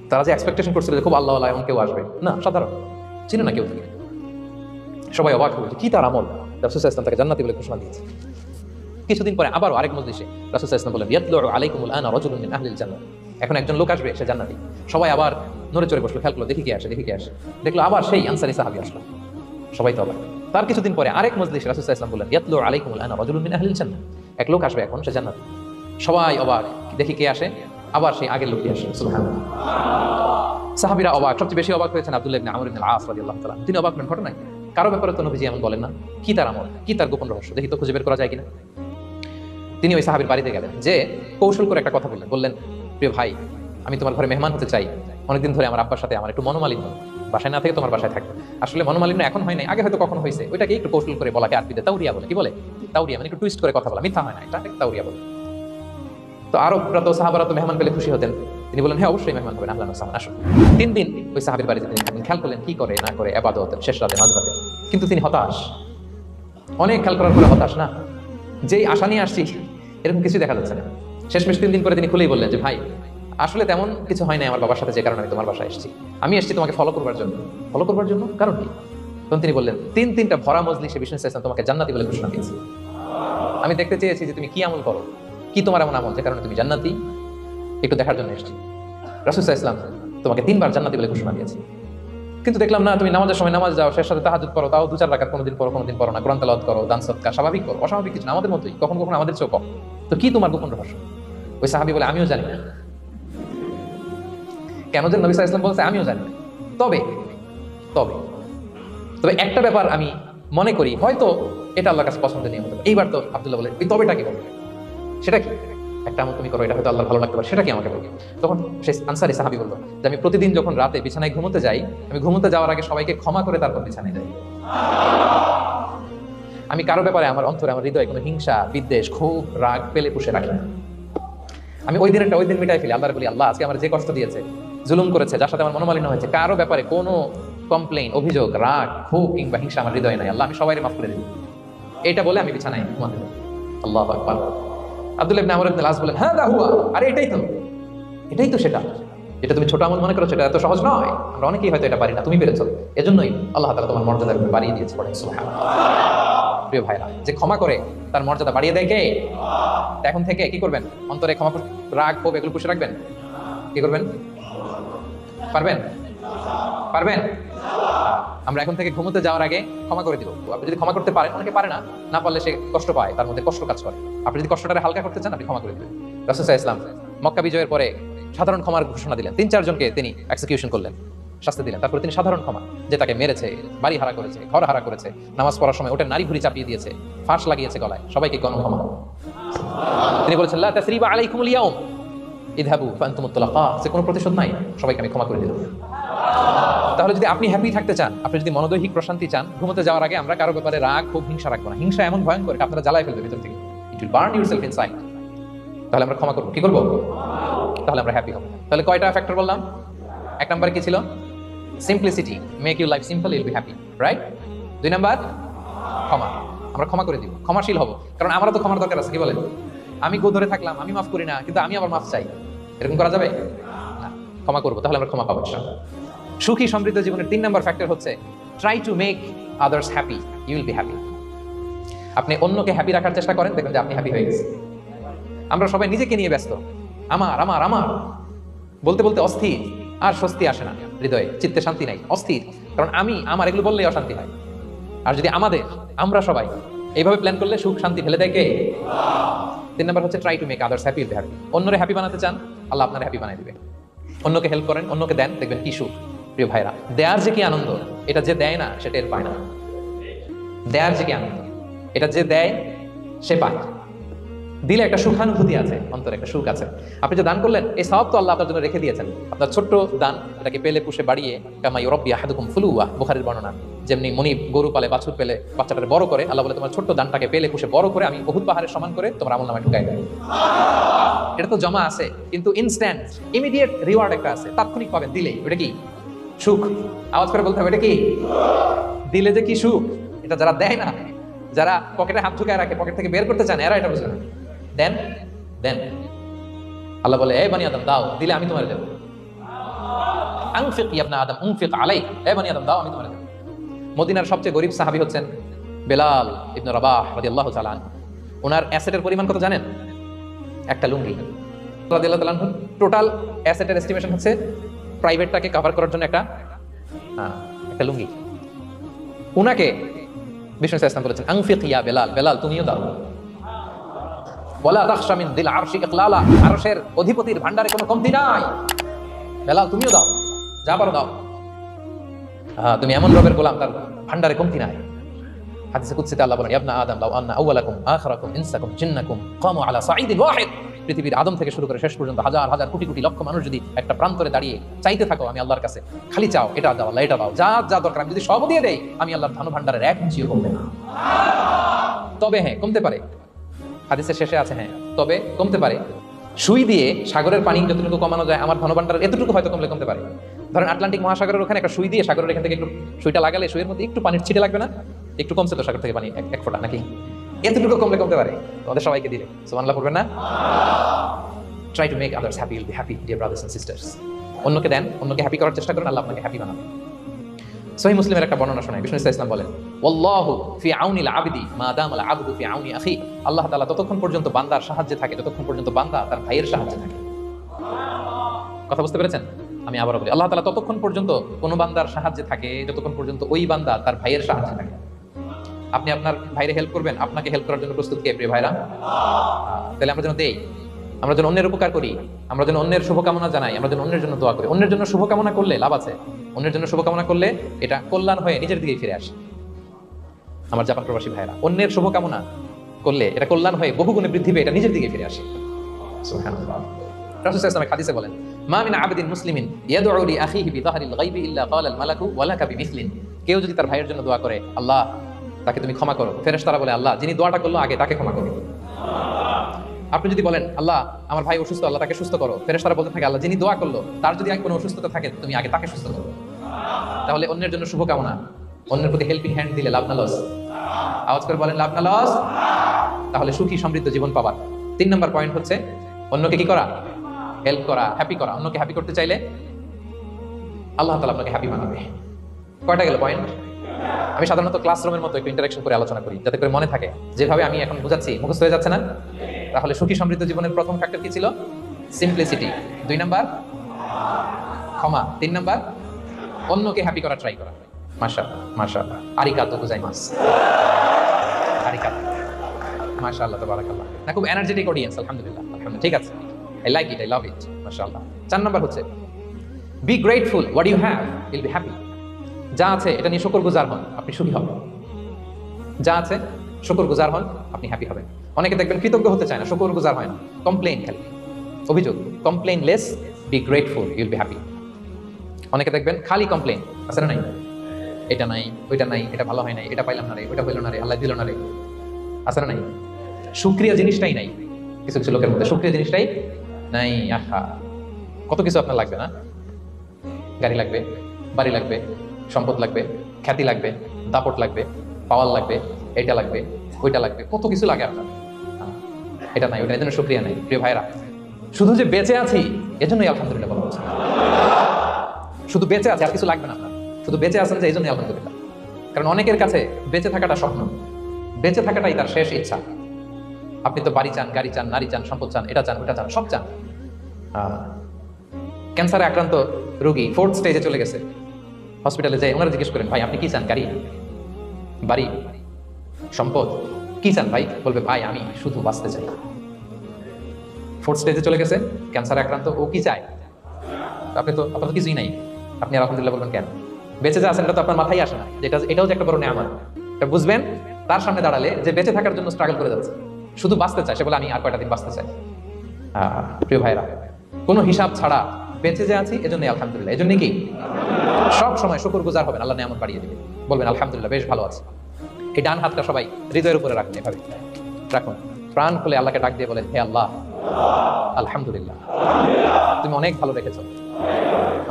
তারা যে এক্সপেকটেশন করছিল যে খুব আল্লাহ আল্লাহ এমন কেউ আসবে, না, সাধারণ, চিনে না কেউ। সবাই অবাক হয়ে কি তার আমল, রাসূল সাল্লাল্লাহু আলাইহি ওয়াসাল্লাম তাকে জান্নাতি বলে ঘোষণা দিয়েছে। কিছুদিন পরে আবারও আরেক মজলিসে রাসূল সাল্লাল্লাহু আলাইহি ওয়াসাল্লাম বললেন, ইয়াতলু আলাইকুমুল আনা রাজুলুন মিন আহলিল জান্নাহ, এখন একজন লোক আসবে, সে জান্নাতি। সবাই আবার নড়ে চড়ে বসলো, খেয়াল করলো, দেখি কে আসে, দেখি কে আসে। দেখলো আবার সেই আনসারী সাহাবী আসলো, সবাই তো অবাক। তার কিছুদিন পরে আরেক মজলিসে রাসূল সাল্লাল্লাহু আলাইহি ওয়াসাল্লাম বললেন, ইয়াতলু আলাইকুমুল আনা রাজুলুন মিন আহলিল জান্নাহ, এক লোক আসবে এখন, সে জান্নাতি। সবাই অবাক, দেখি কে আসে, আবার সেই আগের লোকই আসে। সুবহানাল্লাহ। সাহাবীরা অবাক, সবচেয়ে বেশি অবাক হয়েছেন আব্দুল্লাহ ইবনে আমর ইবনে আল আস রাদিয়াল্লাহু তাআলা। তিনি অবাক হলেন, ঘটনা কারো ব্যাপারে তো নবীজি এমন বলেন না, কি তার আমল, কি তার গোপন রহস্য, দেখি তো খুঁজে বের করা যায় কিনা। তিনি ওই সাহাবীর বাড়িতে গেলেন, যে কৌশল করে একটা কথা বললেন, প্রিয় ভাই, আমি তোমার ঘরে মেহমান হতে চাই, অনেকদিন ধরে আমার আব্বার সাথে আমার একটু মনোমালিন্য, বাসায় না থেকে তোমার বাসায় থাকবে। আসলে মনোমালিন্য এখন হয় নাই, আগে হয়তো কখন হয়েছে, ওইটাকে একটু কৌশল করে বলাকে আরবিতে তাওরিয়া বলে। কি বলে? তাওরিয়া, মানে একটু টুইস্ট করে কথা বলা, মিথ্যা হয় না, এটা তাওরিয়া বলে। তো আরবরা তো সাহাবারা তো মেহমান পেলে খুশি হতেন, তিনি বলেন, হ্যাঁ অবশ্যই মেহমান হবেন, আহলান ওয়া সাহলান, আসুন। 3 দিন ওই সাহাবীর বাড়িতে তিনি থাকলেন, খেয়াল করলেন কি করে না করে, ইবাদত, শেষ রাতে, মাঝরাতে। কিন্তু তিনি হতাশ, অনেক খেয়াল করার পরে হতাশ, না যেই আশা নিয়ে আসছি এরকম কিছু দেখা যাচ্ছে না। শেষমেশ 3 দিন পরে তিনি খুলেই বললেন যে, ভাই আসলে তেমন কিছু হয় না আমার বাবার সাথে, যে কারণে আমি তোমার বাসায় এসেছি। আমি এসেছি তোমাকে ফলো করবার জন্য। ফলো করবার জন্য কারণ কি? তখন তিনি বললেন, 3টা ভরা মজলিসে বিষ্ণু সাল্লাল্লাহু আলাইহি ওয়াসাল্লাম তোমাকে জান্নাতি বলে ঘোষণা দিয়েছে। আমি দেখতে চেয়েছি যে তুমি কি আমল করো, কি তোমার এমন আমল যে কারণে তুমি জান্নাতি, একটু দেখার জন্য এসেছি। রাসূল সাল্লাল্লাহু আলাইহি ওয়াসাল্লাম তোমাকে 3 বার জান্নাতি বলে ঘোষণা দিয়েছে, কিন্তু দেখলাম না তুমি নামাজের সময় নামাজ যাও, শেষ সাথে তাহাজ্জুদ করো, তাও 2-4 রাকাত, কোনোদিন পড়ো কোনোদিন পড়ো না, কোরআন তেলাওয়াত করো, দান সদকা, স্বাভাবিক করো, অস্বাভাবিক কিছু না, আমাদের মতোই, কখন কখন আমাদের চেয়েও কম। তো কি তোমার গোপন রহস্য? ওই সাহাবী বলে, আমিও জানি না। কেন যে নবী সাল্লাল্লাহু আলাইহি ওয়াসাল্লাম বলছে আমিও জানি না। তবে তবে তবে একটা ব্যাপার আমি মনে করি, হয়তো এটা আল্লাহর কাছে পছন্দনীয় হতে পারে। এইবার তো আব্দুল্লাহ বলে, ওই তবেটা কি বলবে? সেটা কি? একটা আমল তুমি করো, এটা হয়তো আল্লাহর ভালো লাগতে পারে, সেটা কি আমাকে বলবে? তখন সেই আনসারী সাহাবী বলল যে, আমি প্রতিদিন যখন রাতে বিছানায় ঘুমোতে যাই, আমি ঘুমোতে যাওয়ার আগে সবাইকে ক্ষমা করে তারপর বিছানায় যাই। আমি কারো ব্যাপারে আমার অন্তরে, আমার হৃদয়ে কোনো হিংসা, বিদ্বেষ, ক্ষোভ, রাগ পেলে পুষে রাখি না। আমি ওই দিন মিটাই ফেলি, আল্লাহর বলি, আল্লাহ আজকে আমার যে কষ্ট দিয়েছে, জুলুম করেছে, যার সাথে আমার মনোমালিন্য হয়েছে, কারো ব্যাপারে কোনো কমপ্লেইন, অভিযোগ, রাগ, ক্ষোভ কিংবা হিংসা আমার হৃদয়ে নাই, আল্লাহ আমি সবাইকে মাফ করে দিই। এটা বলে আমি বিছানায় ঘুমাতে যাই। আল্লাহু আকবার। আব্দুল্লাহ ইবনে আমর ইবনে আল আস বলেন, হ্যাঁ দা হুয়া, আরে এটাই তো সেটা, যেটা তুমি ছোট আমল মনে করো, সেটা এত সহজ নয়। আমরা অনেকেই হয়তো এটা পারি না, তুমি পেরেছো, এজন্যই আল্লাহ তাআলা তোমার মর্যাদা বাড়িয়ে দিয়েছে। পড়েন সুবহানাল্লাহ। প্রিয় ভাইরা, যে ক্ষমা করে তার মর্যাদা বাড়িয়ে দেয় কে? এখন থেকে কি করবেন? অন্তরে ক্ষমা, রাগ, ক্ষোভ এগুলো পুষে রাখবেন। কি করবেন? পারবেন? আমরা এখন থেকে ঘুমোতে যাওয়ার আগে ক্ষমা করে দিব। আপনি যদি ক্ষমা করতে পারেন, অনেকে পারে না, না পারলে সে কষ্ট পায়, তার মধ্যে কষ্ট কাজ করে। আপনি যদি কষ্টটারে হালকা করতে চান, আপনি ক্ষমা করে দিবেন। রাসূল সাল্লাল্লাহু আলাইহি ওয়াসাল্লাম মক্কা বিজয়ের পরে সাধারণ ক্ষমার ঘোষণা দিলেন। 3-4 জনকে তিনি এক্সিকিউশন করলেন, শাস্তি দিলেন। তারপরে তিনি সাধারণ ক্ষমা, যে তাকে মেরেছে, বাড়ি হারা করেছে, ঘর হারা করেছে, নামাজ পড়ার সময় ওটা নারী ঘুরি চাপিয়ে দিয়েছে, ফাঁস লাগিয়েছে গলায়, সবাইকে গণক্ষমা। তিনি বলেছেন, লা তাসরিবা আলাইকুমুল ইয়াউম ইযহাবু ফাআনতুমুত তুলাকা, যে কোনো প্রতিশোধ নাই, সবাইকে আমি ক্ষমা করে দিলাম। তাহলে যদি আপনি হ্যাপি থাকতে চান, আপনি যদি মনোদৈহিক প্রশান্তি চান, ঘুমোতে যাওয়ার আগে আমরা কারো ব্যাপারে রাগ, খুব হিংসা রাখবো না। হিংসা এমন ভয়ঙ্কর, আপনারা জ্বালায় ফেলবে ভিতর থেকে, it will burn yourself inside. তাহলে আমরা ক্ষমা করবো, কি করবো? তাহলে আমরা হ্যাপি হবো। তাহলে কয়টা ফ্যাক্টর বললাম? 1 নাম্বার কি ছিল? Simplicity, make your life simple, Yule be happy, right? 2 number ক্ষমা, আমরা ক্ষমা করে দিব, ক্ষমাশীল হবো। কারণ আমারও তো ক্ষমার দরকার আছে, কি বলেন? আমি গো ধরে থাকলাম, আমি মাফ করি না, কিন্তু আমি আবার মাফ চাই, এরকম করা যাবে না। ক্ষমা করবো, তাহলে আমরা ক্ষমা পাবো। সুখী সমৃদ্ধ জীবনের 3 নাম্বার ফ্যাক্টর হচ্ছে, try to make others happy, you will be happy. আপনি অন্যকে হ্যাপি রাখার চেষ্টা করেন, দেখবেন যে আপনি হ্যাপি হয়ে গেছেন। আমরা সবাই নিজেকে নিয়ে ব্যস্ত, আমার আমার আমার বলতে বলতে অস্থির, আর স্বস্তি আসে না হৃদয়ে, চিত্তে শান্তি নাই, অস্থির। কারণ আমি আমার এগুলো বললেই অশান্তি হয়। আর যদি আমরা সবাই এইভাবে প্ল্যান করলে সুখ শান্তি ফেলে দেয় কে? 3 নাম্বার হচ্ছে, try to make others happy, happy. অন্যরে হ্যাপি বানাতে চান, আল্লাহ আপনার হ্যাপি বানাই দিবে। অন্যকে হেল্প করেন, অন্যকে দেন, দেখবেন কি সুখ। প্রিয় ভাইরা, দেয়ার যে কি আনন্দ, এটা যে দেয় না সে টের পায় না। দেয়ার যে কি আনন্দ, এটা যে দেয় সে পায়। দিলে একটা সুখানুভূতি আছে, অন্তরে একটা সুখ আছে। আপনি যে দান করলেন, এই সওয়াব তো আল্লাহ আপনার জন্য রেখে দিয়েছেন। আপনার ছোট্ট দান, এটাকে পেলে পুষে বাড়িয়ে, কামা ইউরাব্বি আহাদুকুম ফুলুয়া, বুখারীর বর্ণনা, যেমনি মনিব গরু পালে, বাছুর পেলে বাচ্চাটাকে বড় করে, আল্লাহ বলে তোমার ছোট্ট দানটাকে পেলে পুষে বড় করে আমি উহুদ পাহাড়ের সমান করে তোমার আমলনামায় ঢুকাই দেব। এটা তো জমা আছে, কিন্তু ইনস্ট্যান্ট ইমিডিয়েট রিওয়ার্ড একটা আছে, তাৎক্ষণিক পাবেন দিলেই। ওটা কি? সুখ। আওয়াজ করে বলতে হবে, এটা কি? দিলে যে কি সুখ, এটা যারা দেয় না, যারা পকেটে হাত ঢুকায় রাখে, পকেট থেকে বের করতে চান, এরা এটা বুঝে না। দেন দেন, আল্লাহ বলে এ বনি আদম দাও, দিলে আমি তোমার দেবো। আনফিক ইয়া ইবনা আদম উনফিক আলাই, এ বনি আদম দাও, আমি তোমার দেবো। মদিনার সবচেয়ে গরিব সাহাবী হচ্ছেন বেলাল ইবনে রাবাহ রাদিয়াল্লাহু তাআলা আনহু। ওনার অ্যাসেটের পরিমাণ কত জানেন? একটা লুঙ্গি। রাদিয়াল্লাহু তাআলা আনহু টোটাল অ্যাসেটের এস্টিমেশন হচ্ছে প্রাইভেটটাকে কভার করার জন্য একটা লুঙ্গি। উনাকে বিষ্ণু সাল্লাল্লাহু আলাইহি ওয়াসাল্লাম বলেছেন আনফিক ইয়া বেলাল, বেলাল তুমিও দাও। ওয়ালা তাখশা মিন দিল আরশি ইকলালা, আরশের অধিপতির ভান্ডারে কোনো কমতি নাই, বেলাল তুমিও দাও, যা পারো দাও। তুমি এমন রবের গোলাম, তার ভান্ডারে কমতি নাই। হাদিসে কুদসিতে আল্লাহ বলেন ইবনা আদম লাউ আন্না আউওয়ালাকুম আখিরাকুম ইনসাকুম জিন্নাকুম কামু আলা সাঈদিন ওয়াহিদ, পৃথিবীর আদম থেকে শুরু করে শেষ পর্যন্ত হাজার হাজার কোটি কোটি লক্ষ মানুষ যদি একটা প্রান্তরে দাঁড়িয়ে চাইতে থাকো আমি আল্লাহর কাছে, খালি চাও এটা দাও আল্লাহ, এটা দাও, যা যা দরকার আমি যদি সব দিয়ে দেই, আমি আল্লাহর ধন ভান্ডারের এক ইঞ্চিও কমবে না। তবে হ্যাঁ, কমতে পারে। হাদিসের শেষে আছে হ্যাঁ, তবে কমতে পারে। সুই দিয়ে সাগরের পানি যতটুকু কমানো যায়, আমার ধনভাণ্ডারের এতটুকু হয়তো কমতে পারে। ধরেন আটলান্টিক মহাসাগরের ওখানে একটা সুই দিয়ে সাগরের এখান থেকে একটু সুইটা লাগালে সুইয়ের মধ্যে একটু পানির ছিটে লাগবে না? একটু কমছে তো সাগর থেকে পানি এক ফোঁটা, নাকি? এতটুকু কমতে পারে আমাদের সবাইকে দিলে। সুবহানাল্লাহ পড়বেন না? Try to make others happy, will be happy dear brothers and sisters. অন্যকে দেন, অন্যকে হ্যাপি করার চেষ্টা করেন, আল্লাহ আপনাকে হ্যাপি বানাবে। সহিহ মুসলিমের একটা বর্ণনা শোনায়, বিষ্ণু ইসলাম বলেন ওয়াল্লাহু ফি আউনিল আবদি মা দামাল আবদু ফি আউনি আখি, আল্লাহ তাআলা ততক্ষণ পর্যন্ত বান্দার সাহায্যে থাকে যতক্ষণ পর্যন্ত বান্দা তার ভাইয়ের সাহায্যে থাকে। কথা বুঝতে পেরেছেন? আমি আবারও বলি, আল্লাহ তাআলা ততক্ষণ পর্যন্ত কোন বান্দার সাহায্যে থাকে যতক্ষণ পর্যন্ত ওই বান্দা তার ভাইয়ের সাহায্যে থাকে। আপনি আপনার ভাইরে হেল্প করবেন, আপনাকে হেল্প করার জন্য প্রস্তুত কে প্রিয় ভাইরা? তাহলে আমরা যেন দেই, আমরা যেন অন্যের উপকার করি, আমরা যেন অন্যের শুভকামনা জানাই, আমরা যেন অন্যের জন্য দোয়া করি। অন্যের জন্য শুভকামনা করলে লাভ আছে, অন্যের জন্য শুভকামনা করলে এটা কল্যাণ হয়ে নিজের দিকেই ফিরে আসে। আমার জাপান প্রবাসী ভাইরা, অন্যের শুভকামনা করলে এটা কল্যাণ হয়ে বহুগুণে বৃদ্ধি পেয়ে এটা নিজের দিকে ফিরে আসে। সুবহানাল্লাহ। রাসূল সাল্লাল্লাহু আলাইহি ওয়াসাল্লাম হাদিসে বলেন মা মিন আবদিন মুসলিমিন ইয়াদউ লি আখিহি বিযাহরিল গায়বি ইল্লা ক্বালা আল মালাকু ওয়া লাকা বিমিসলিন, কেউ যদি তার ভাইয়ের জন্য দোয়া করে আল্লাহ তাকে তুমি ক্ষমা করো, ফেরেশতারা বলে আল্লাহ যিনি দোয়াটা করলো আগে তাকে ক্ষমা করো। আপনি যদি বলেন আল্লাহ আমার ভাই অসুস্থ, আল্লাহ তাকে সুস্থ করো, ফেরেশতারা বলতে থাকে আল্লাহ যিনি দোয়া করলো তার যদি কোনো অসুস্থতা থাকে তুমি আগে তাকে সুস্থ করো। তাহলে অন্যের জন্য শুভকামনা, অন্যের প্রতি হেল্পিং হ্যান্ড দিলে লাভ না লস? আওয়াজ করে বলেন লাভ না লস? তাহলে সুখী সমৃদ্ধ জীবন পাবার 3 নম্বর পয়েন্ট হচ্ছে অন্যকে কি করা? হেল্প করা, হ্যাপি করা। অন্যকে হ্যাপি করতে চাইলে আল্লাহ তাআলা আপনাকে হ্যাপি বানাবে। কয়টা গেল পয়েন্ট? আমি সাধারণত ক্লাসরুমের মতো একটু ইন্টারাকশন করে আলোচনা করি যাতে করে মনে থাকে। যেভাবে আমি এখন বোঝাচ্ছি মুখস্থ হয়ে যাচ্ছে না? তাহলে সুখী সমৃদ্ধ জীবনের প্রথম ফ্যাক্টর কি ছিল? সিম্পলিসিটি। 2 নাম্বার ক্ষমা। 3 নাম্বার অন্যকে হ্যাপি করা ট্রাই করা। মাশাআল্লাহ মাশাআল্লাহ, আরিগাতো গোজাইমাস, আরিগাতো, মাশাআল্লাহ তাবারাকাল্লাহ। না, খুব এনার্জেটিক অডিয়েন্স, আলহামদুলিল্লাহ আলহামদুলিল্লাহ, ঠিক আছে, I like it, I love it, মাশাআল্লাহ। 4 নাম্বার হচ্ছে be grateful what you have, will be happy. যা আছে এটা নিয়ে শুকরগুজার হন, আপনি সুখী হবেন। যা আছে শুকরগুজার হন, আপনি হ্যাপি হবেন। অনেকে দেখবেন কৃতজ্ঞ হতে চায় না, শুকরগুজার হয় না, কমপ্লেইন খালি, অভিযোগ। Complain less, be grateful, you will be happy. অনেকে দেখবেন খালি কমপ্লেইন, আছে না নাই? এটা নাই, ওইটা নাই, এটা ভালো হয় নাই, এটা পাইলাম না রে, ওইটা পাইলাম না রে, আল্লাহ দিল না রে, আছে না নাই? শুকরিয়া জিনিসটাই নাই কিছু কিছু লোকের মধ্যে, শুকরিয়া জিনিসটাই নাই। আহা, কত কিছু আপনার লাগবে না? গাড়ি লাগবে, বাড়ি লাগবে, সম্পদ লাগবে, খ্যাতি লাগবে, দাপট লাগবে, পাওয়ার লাগবে, এটা লাগবে, ওইটা লাগবে, কত কিছু লাগে আপনার। এটা নাই, ওইটা, এই জন্য শুকরিয়া নাই। প্রিয় ভাইরা, শুধু যে বেঁচে আছি এজন্যই আলহামদুলিল্লাহ বলা হচ্ছে। শুধু বেঁচে আছে, আর কিছু লাগবে না আপনার, শুধু বেঁচে আছেন যে এই জন্যই আলহামদুলিল্লাহ। কারণ অনেকের কাছে বেঁচে থাকাটা স্বপ্ন, বেঁচে থাকাটাই তার শেষ ইচ্ছা। আপনি তো বাড়ি চান, গাড়ি চান, নারী চান, সম্পদ চান, এটা চান, ওটা চান, সব চান। ক্যান্সারে আক্রান্ত রোগী 4th স্টেজে চলে গেছে, হসপিটালে যায়, ওনারা জিজ্ঞেস করেন ভাই আপনি কি চান? গাড়ি, বাড়ি, সম্পদ, কি চান ভাই? বলবে ভাই আমি শুধু বাঁচতে চাই। 4th স্টেজে চলে গেছে, ক্যান্সারে আক্রান্ত, ও কি চায়? আপনি তো, আপনার তো কিছুই নাই, আপনি আলহামদুলিল্লাহ বলবেন কেন? বেঁচে যে আছেন এটা তো আপনার মাথায় আসে না, যেটা এটাও যে একটা বড় নেয়ামত। এটা বুঝবেন তার সামনে দাঁড়ালে যে বেঁচে থাকার জন্য স্ট্রাগল করে যাচ্ছে, শুধু বাঁচতে চায়, সে বলে আমি আর কয়টা দিন বাঁচতে চাই। প্রিয় ভাইরা, কোনো হিসাব ছাড়া বেঁচে যে আছি এজন্যই আলহামদুলিল্লাহ। এজন্য কি সব সময় শুকরগুজার হবেন, আল্লাহ নিয়ামত বাড়িয়ে দিবে, বলবেন আলহামদুলিল্লাহ বেশ ভালো আছে। এই ডান হাতটা সবাই হৃদয়ের উপরে রাখুন, এভাবে রাখুন, প্রাণ খুলে আল্লাহকে ডাক দিয়ে বলেন হে আল্লাহ আলহামদুলিল্লাহ, তুমি অনেক ভালো রেখেছো,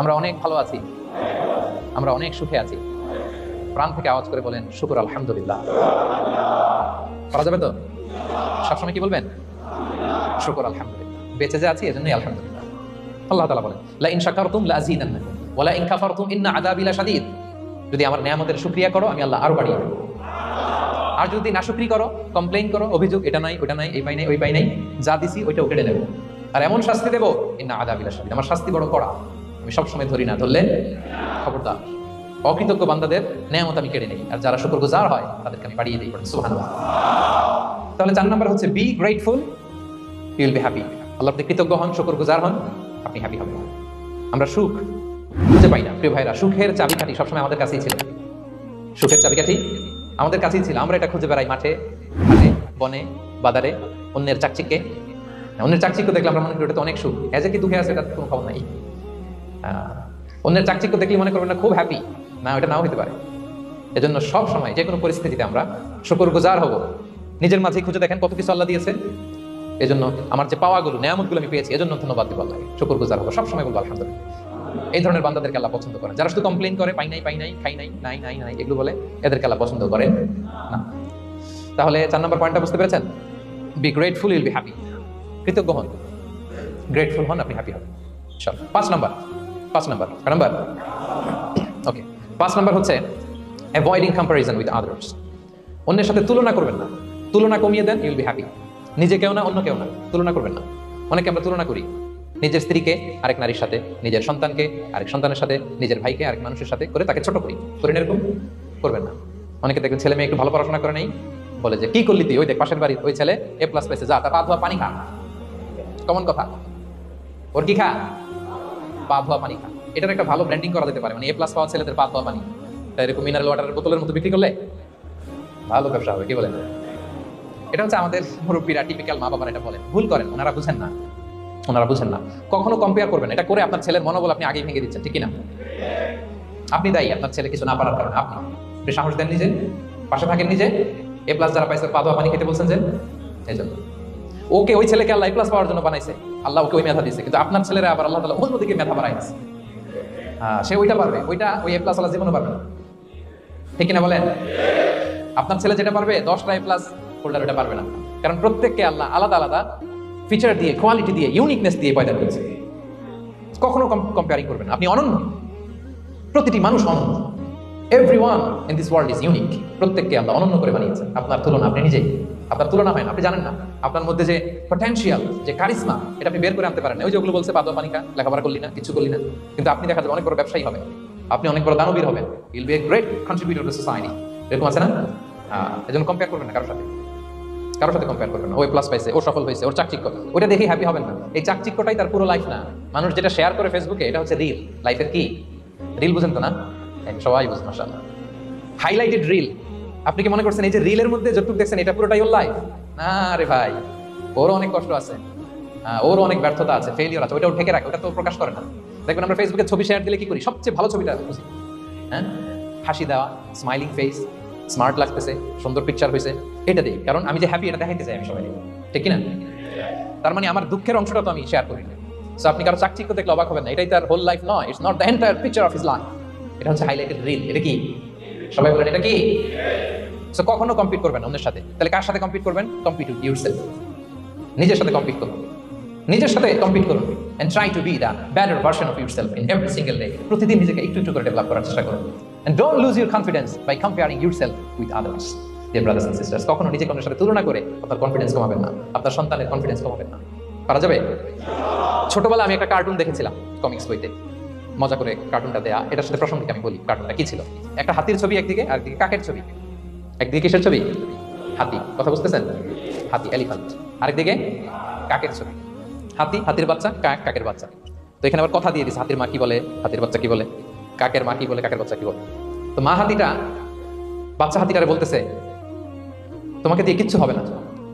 আমরা অনেক ভালো আছি, আমরা অনেক সুখে আছি, প্রাণ থেকে আওয়াজ করে বলেন শুকর আলহামদুলিল্লাহ। করা যাবে তো? সবসময় কি বলবেন? শুকর আলহামদুলিল্লাহ, বেঁচে যে আছি এজন্যই আলহামদুলিল্লাহ। আল্লাহ তাআলা বলেন লা ইন শাকারতুম লাযীদান্নাকুম ওয়া লা ইন কাফারতুম ইন্না আযাবি লাশাদীদ। যদি আমার নিয়ামতের শুকরিয়া করো আমি আল্লাহ আরো বাড়িয়ে দেব, আর যদি নাশুকরি করো, কমপ্লেইন করো, অভিযোগ এটা নাই ওটা নাই, এই পাই নাই ওই পাই নাই, যা দিছি ওইটাও কেড়ে নেব, আর এমন শাস্তি দেবো ইন্না আযাবি লাশাদীদ, আমার শাস্তি বড় কড়া। আমি সবসময় ধরি না, ধরলে খবরদার। অকৃতজ্ঞ বান্দাদের নিয়ামত আমি কেড়ে নেই, আর যারা শুকরগুজার হয় তাদেরকে আমি বাড়িয়ে দিই। সুবহানাল্লাহ। তাহলে 4 নাম্বার হচ্ছে be grateful, you will be happy. আল্লাহ আপনি কৃতজ্ঞ হন, শুকরগুজার হন, আপনি হ্যাপি হবেন। আমরা সুখ খুঁজে পাই না প্রিয় ভাইরা। সুখের চাবিকাঠি সবসময় আমাদের কাছেই ছিল। সুখের চাবিকাঠি আমাদের কাছেই ছিল। আমরা এটা খুঁজে বেড়াই মাঠে, ঘাটে, বনে, বাজারে, অন্যের চাকচিক্যে। অন্যের চাকচিক্য দেখলে আমরা মনে করি এটা তো অনেক সুখ। এজে কি দুঃখে আছে এটা কোনো খবর নাই। অন্যের চাকচিক্য দেখলে মনে করবেন না খুব হ্যাপি, না ওটা নাও হতে পারে। এজন্য সব সময় যে কোনো পরিস্থিতিতে আমরা শুকরগুজার হব। নিজের মাঝে খুঁজে দেখেন কত কিছু আল্লাহ দিয়েছে। এজন্য আমার যে পাওয়াগুলো, নিয়ামতগুলো আমি পেয়েছি, এজন্য ধন্যবাদ দিব আল্লাহকে, শুকরগুজার হবো সবসময়, বলবো আলহামদুলিল্লাহ। এই ধরনের বান্দাদেরকে আল্লাহ পছন্দ করেন। যারা শুধু কমপ্লেইন করে পাই নাই পাই নাই, খাই নাই, নাই নাই নাই এগুলো বলে, এদেরকে আল্লাহ পছন্দ করেন না। তাহলে 4 নম্বর পয়েন্টটা বুঝতে পেরেছেন? Be grateful, you will be happy. কৃতজ্ঞ হন, গ্রেটফুল হন, আপনি হ্যাপি হবেন। চল 5 নাম্বার ওকে 5 নাম্বার হচ্ছে অ্যাভয়েডিং কম্প্যারিজন উইথ আদার্স। অন্যের সাথে তুলনা করবেন না। তুলনা কমিয়ে দেন, ইউ উইল বি হ্যাপি। নিজে কেউ না, অন্য কেউ না, তুলনা করবেন না। অনেকে আমরা তুলনা করি, নিজের স্ত্রীকে আরেক নারীর সাথে, নিজের সন্তানকে আরেক সন্তানের সাথে, নিজের ভাইকে আরেক মানুষের সাথে করে তাকে ছোট করি। করেন এরকম? করবেন না। অনেকে দেখবেন ছেলে মেয়ে একটু ভালো পড়াশোনা করে নেই, বলে যে কি করলি তুই, ওই দেখ পাশের বাড়ির ওই ছেলে A+ পেয়েছে, যা তার পা ধোয়া পানি খা। কমন কথা, ওর কি খা? পা ধোয়া পানি খা। এটার একটা ভালো ব্র্যান্ডিং করা যেতে পারে, মানে A+ পাওয়া ছেলেদের পা ধোয়া পানি, এরকম মিনারেল ওয়াটারের বোতলের মতো বিক্রি করলে ভালো ব্যবসা হবে। কি বলেন? এটা হচ্ছে আমাদের মুরব্বীরা, টিপিক্যাল মা বাবারা এটা বলেন। ভুল করেন, ওনারা বুঝেন না, ওনারা বুঝেন না। কখনো কম্পেয়ার করবেন, এটা করে আপনার ছেলের মনোবল আপনি আগেই ভেঙে দিচ্ছেন, ঠিক না? আপনি দায়ী আপনার ছেলে কিছু না পারার কারণে। আপনি সাহস দেন নিজে, পাশে থাকেন নিজে। A+ যারা পাইছে পা ধোয়া পানি খেতে বলছেন যে, এই জন্য ওকে, ওই ছেলেকে আল্লাহ A+ পাওয়ার জন্য বানাইছে, আল্লাহ ওকে ওই মেধা দিয়েছে, কিন্তু আপনার ছেলেরা আবার আল্লাহ তাআলা অন্যদিকে মেধা বাড়াইছে। সে ওইটা পারবে, ওইটা ওই A+ আল্লাহ জীবনে পারবে না, ঠিক কিনা বলেন? আপনার ছেলে যেটা পারবে 10টা A+ হোল্ডার ওটা পারবে না, কারণ প্রত্যেককে আল্লাহ আলাদা আলাদা ফিচার দিয়ে, কোয়ালিটি দিয়ে, ইউনিকনেস দিয়ে পয়দা করেছে। কখনো কম্পেয়ারিং করবেন না। আপনি অনন্য, প্রতিটি মানুষ অনন্য। Everyone in this world is unique. প্রত্যেককে আল্লাহ অনন্য করে বানিয়েছেন। আপনার তুলনা আপনি নিজেই, আপনার তুলনা হয় না, আপনি জানেন না। আপনার মধ্যে যে পটেনশিয়াল, যে কারিশমা, এটা আপনি বের করে আনতে পারেন না। ওই যে ওগুলো বলছে পা ধোয়া পানি খা, লেখাপড়া করলি না, কিছু করলি না, কিন্তু আপনি দেখা যাবে অনেক বড় ব্যবসায়ী হবেন, আপনি অনেক বড় দানবীর হবেন। Will B a great contributor two society. এরকম আছে না? এজন্য কম্পেয়ার করবেন না কারোর সাথে, কারোর সাথে কম্পেয়ার করবেন না। ও A+ পাইছে, ও সফল হয়েছে, ওর চাকচিক্য, ওটা দেখে হ্যাপি হবেন না। এই চাকচিক্যটাই তার পুরো লাইফ না। মানুষ যেটা শেয়ার করে ফেসবুকে, এটা হচ্ছে রিল। লাইফের কি রিল বুঝেন তো না? সবাই বুঝেন মাশাআল্লাহ। Highlighted reel. আপনি কি মনে করছেন এই যে রিলের মধ্যে যতটুকু দেখছেন এটা পুরোটাই ওর লাইফ? না রে ভাই, ওরও অনেক কষ্ট আছে, ওরও অনেক ব্যর্থতা আছে, ফেলিওর আছে, ওটাও ঠেকে রাখে, ওটা তো প্রকাশ করে না। দেখবেন আমরা ফেসবুকে ছবি শেয়ার দিলে কি করি? সবচেয়ে ভালো ছবিটা খুঁজি, হ্যাঁ, হাসি দেওয়া, স্মাইলিং ফেস, স্মার্ট লাগতেছে, সুন্দর পিকচার হয়েছে, এটা দিই। কারণ আমি যে হ্যাপি এটা দেখাইতে চাই আমি সবাই, ঠিক কিনা? তার মানে আমার দুঃখের অংশটা তো আমি শেয়ার করি না। সো আপনি কারো চাকচিক্য দেখলে অবাক হবেন না, এটাই তার হোল লাইফ নয়। It's not the entire picture of his life. এটা হচ্ছে হাইলাইটেড রিল। এটা কি? সবাই বলেন এটা কি? সো কখনো কম্পিট করবেন অন্যের সাথে। তাহলে কার সাথে কম্পিট করবেন? Compete with yourself. নিজের সাথে কম্পিট করুন, নিজের সাথে কম্পিট করুন, and try to be the better version of yourself in every single day. প্রতিদিন নিজেকে একটু একটু করে ডেভেলপ করার চেষ্টা করুন। And don't lose your confidence by comparing yourself with others. Dear brothers and sisters, কখনো নিজেকে অন্যের সাথে তুলনা করে আপনার কনফিডেন্স কমাবেন না, আপনার সন্তানের কনফিডেন্স কমাবেন না। পারা যাবে? ছোটবেলায় আমি একটা কার্টুন দেখেছিলাম কমিক্স বইতে, মজা করে কার্টুনটা দেয়া। এটার সাথে প্রসঙ্গে আমি বলি কার্টুনটা কি ছিল। একটা হাতির ছবি একদিকে, আর একদিকে কাকের ছবি। একদিকে কিসের ছবি? হাতি। কথা বুঝতেছেন? হাতি, এলিফ্যান্ট। আরেকদিকে কাকের ছবি। হাতি, হাতির বাচ্চা, কাক, কাকের বাচ্চা। তো এখানে আবার কথা দিয়ে দিচ্ছে, হাতির মা কি বলে, হাতির বাচ্চা কি বলে, কাকের মা কি বলে, কাকের বাচ্চা কি বলে। তো মা হাতিটা বাচ্চা হাতিটারে বলতেছে, তোমাকে দিয়ে কিচ্ছু হবে না,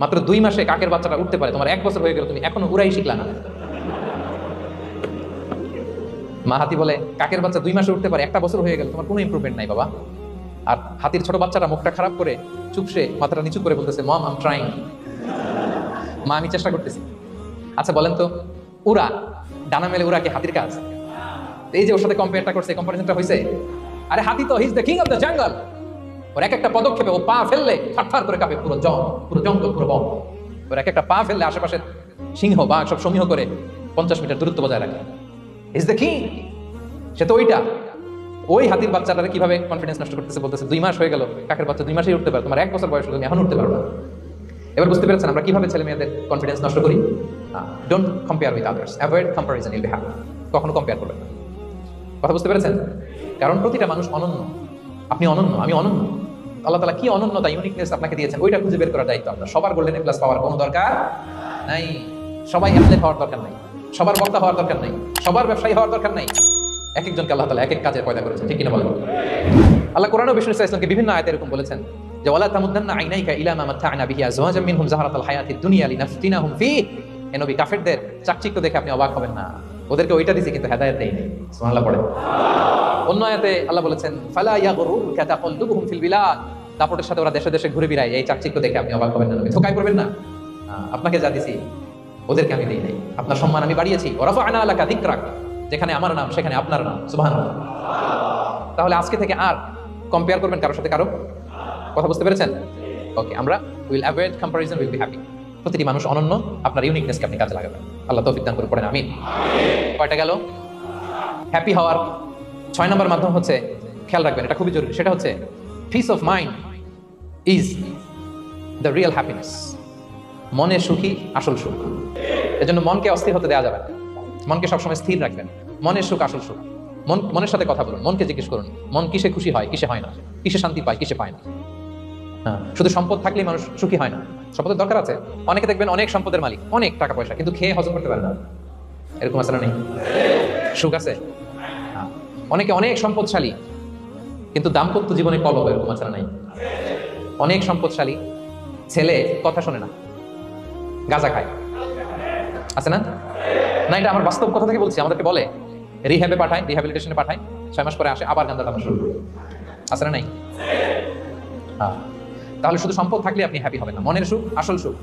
মাত্র 2 মাসে কাকের বাচ্চাটা উঠতে পারে, তোমার 1 বছর হয়ে গেল, তুমি এখনো উড়াই শিখলা না। মা হাতি বলে, কাকের বাচ্চা 2 মাসে উঠতে পারে, 1 বছর হয়ে গেল, তোমার কোনো ইমপ্রুভমেন্ট নাই বাবা। আর হাতির ছোট বাচ্চাটা মুখটা খারাপ করে চুপসে মাথাটা নিচু করে বলতেছে, মম আই এম ট্রাইং। মা আমি চেষ্টা করতেছি। আচ্ছা বলেন তো, উড়া, ডানা মেলে উড়া কি হাতির কাজ? এই যে ওর সাথে কম্পেয়ারটা করছে, কম্পারিজনটা হয়েছে? আরে হাতি তো is the king of the jungle, ওর এক একটা পদক্ষেপে ও পা ফেললে থারথার করে কাঁপে পুরো জঙ্গল, পুরো বন। ওর এক একটা পা ফেললে আশেপাশে সিংহ বাঘ সব সমীহ করে 50 মিটার দূরত্ব বজায় রাখে। ইজ দ্য কিং, সে তো ওইটা। ওই হাতির বাচ্চাটারে কিভাবে কনফিডেন্স নষ্ট করতেছে, বলতেছে 2 মাস হয়ে গেল, কাকের বাচ্চা 2 মাসেই উঠতে পারে, তোমার 1 বছর বয়স হলো, তুমি এখন উঠতে পারবে না। এবার বুঝতে পেরেছেন আমরা কিভাবে ছেলে মেয়েদের কনফিডেন্স নষ্ট করি? Don't compare with others, avoid comparison, Yule be happy. কখনো কম্পেয়ার করবেন না। কথা বুঝতে পেরেছেন? কারণ প্রতিটা মানুষ অনন্য। আপনি অনন্য, আমি অনন্য। আল্লাহ তাআলা কি অনন্যতা, ইউনিকনেস আপনাকে দিয়েছেন, ওইটা খুঁজে বের করার দায়িত্ব আপনার। সবার গোল্ডেন এ প্লাস পাওয়ার কোনো দরকার নাই, সবাই অ্যাথলেট হওয়ার দরকার নাই, সবার বক্তা হওয়ার দরকার নাই, সবার ব্যবসায়ী হওয়ার দরকার নাই। এক একজনকে আল্লাহ তাআলা এক এক কাজে পয়দা করেছেন, ঠিক কিনা বলেন? আল্লাহ কোরআন ও বিষ্ণু ইসলামকে বিভিন্ন আয়াতে এরকম বলেছেন যে ওয়ালা তামুদ্দান্না আইনাইকা ইলা মা মাত্তা'না বিহি আজওয়াজাম মিনহুম যাহরাতাল হায়াতিদ দুনিয়া লিনাফতিনাহুম ফি। এ নবী, কাফেরদের চাকচিক্য দেখে আপনি অবাক হবেন না, ওদেরকে ওইটা দিয়েছি কিন্তু হেদায়েত দেয়নি। সুবহানাল্লাহ পড়ে। অন্য আয়াতে আল্লাহ বলেছেন ফালা ইয়াগরুরকা তাকাল্লুবুহুম ফিল বিলাদ, দাপটের সাথে ওরা দেশে দেশে ঘুরে বেড়ায়, এই চাকচিক্য দেখে আপনি অবাক হবেন না, ধোঁকায় পড়বেন না। আপনাকে যা দিছি ওদেরকে আমি দেই নাই, আপনার সম্মান আমি বাড়িয়েছি। ওয়া রাফা'না লাকা যিকরাক, যেখানে আমার নাম সেখানে আপনার নাম। সুবহানাল্লাহ। তাহলে আজকে থেকে আর কম্পেয়ার করবেন কারোর সাথে কারো? কথা বুঝতে পেরেছেন? ওকে, আমরা will avoid comparison, will be happy. প্রতিটি মানুষ অনন্য, আপনার ইউনিকনেসকে আপনি কাজে লাগাবেন। আল্লাহ তৌফিক দান করে পড়েন আমিন। কয়টা গেল? হ্যাপি হওয়ার 6 নম্বর মাধ্যম হচ্ছে, খেয়াল রাখবেন এটা খুবই জরুরি, সেটা হচ্ছে piece of mind is the real happiness. মনে সুখী আসল সুখ। এজন্য মনকে অস্থির হতে দেওয়া যাবে না, মনকে সবসময় স্থির রাখবেন। মনের সুখ আসল সুখ। মনের সাথে কথা বলুন, মনকে জিজ্ঞেস করুন মন কিসে খুশি হয়, কিসে হয় না, কিসে শান্তি পায়, কিসে পায় না। শুধু সম্পদ থাকলেই মানুষ সুখী হয় না, সম্পদের দরকার আছে। অনেকে দেখবেন অনেক সম্পদের মালিক, অনেক টাকা পয়সা, কিন্তু খেয়ে হজম করতে পারে না। এরকম আছে না নেই? সুখ আছে? অনেকে অনেক সম্পদশালী কিন্তু দাম্পত্য জীবনে কলহ, এরকম আছে না নাই? অনেক সম্পদশালী ছেলে কথা শোনে না, গাঁজা খায়, আছে না? না, এটা আমার বাস্তব কথা থেকে বলছি। আমাদেরকে বলে রিহ্যাবে পাঠায়, রিহ্যাবিলিটেশনে পাঠায়, 6 মাস পরে আসে আবার গাঁজা টানা শুরু করে, আছে না নাই? তাহলে শুধু সম্পদ থাকলে আপনি হ্যাপি হবেন না। মনের সুখ আসল সুখ।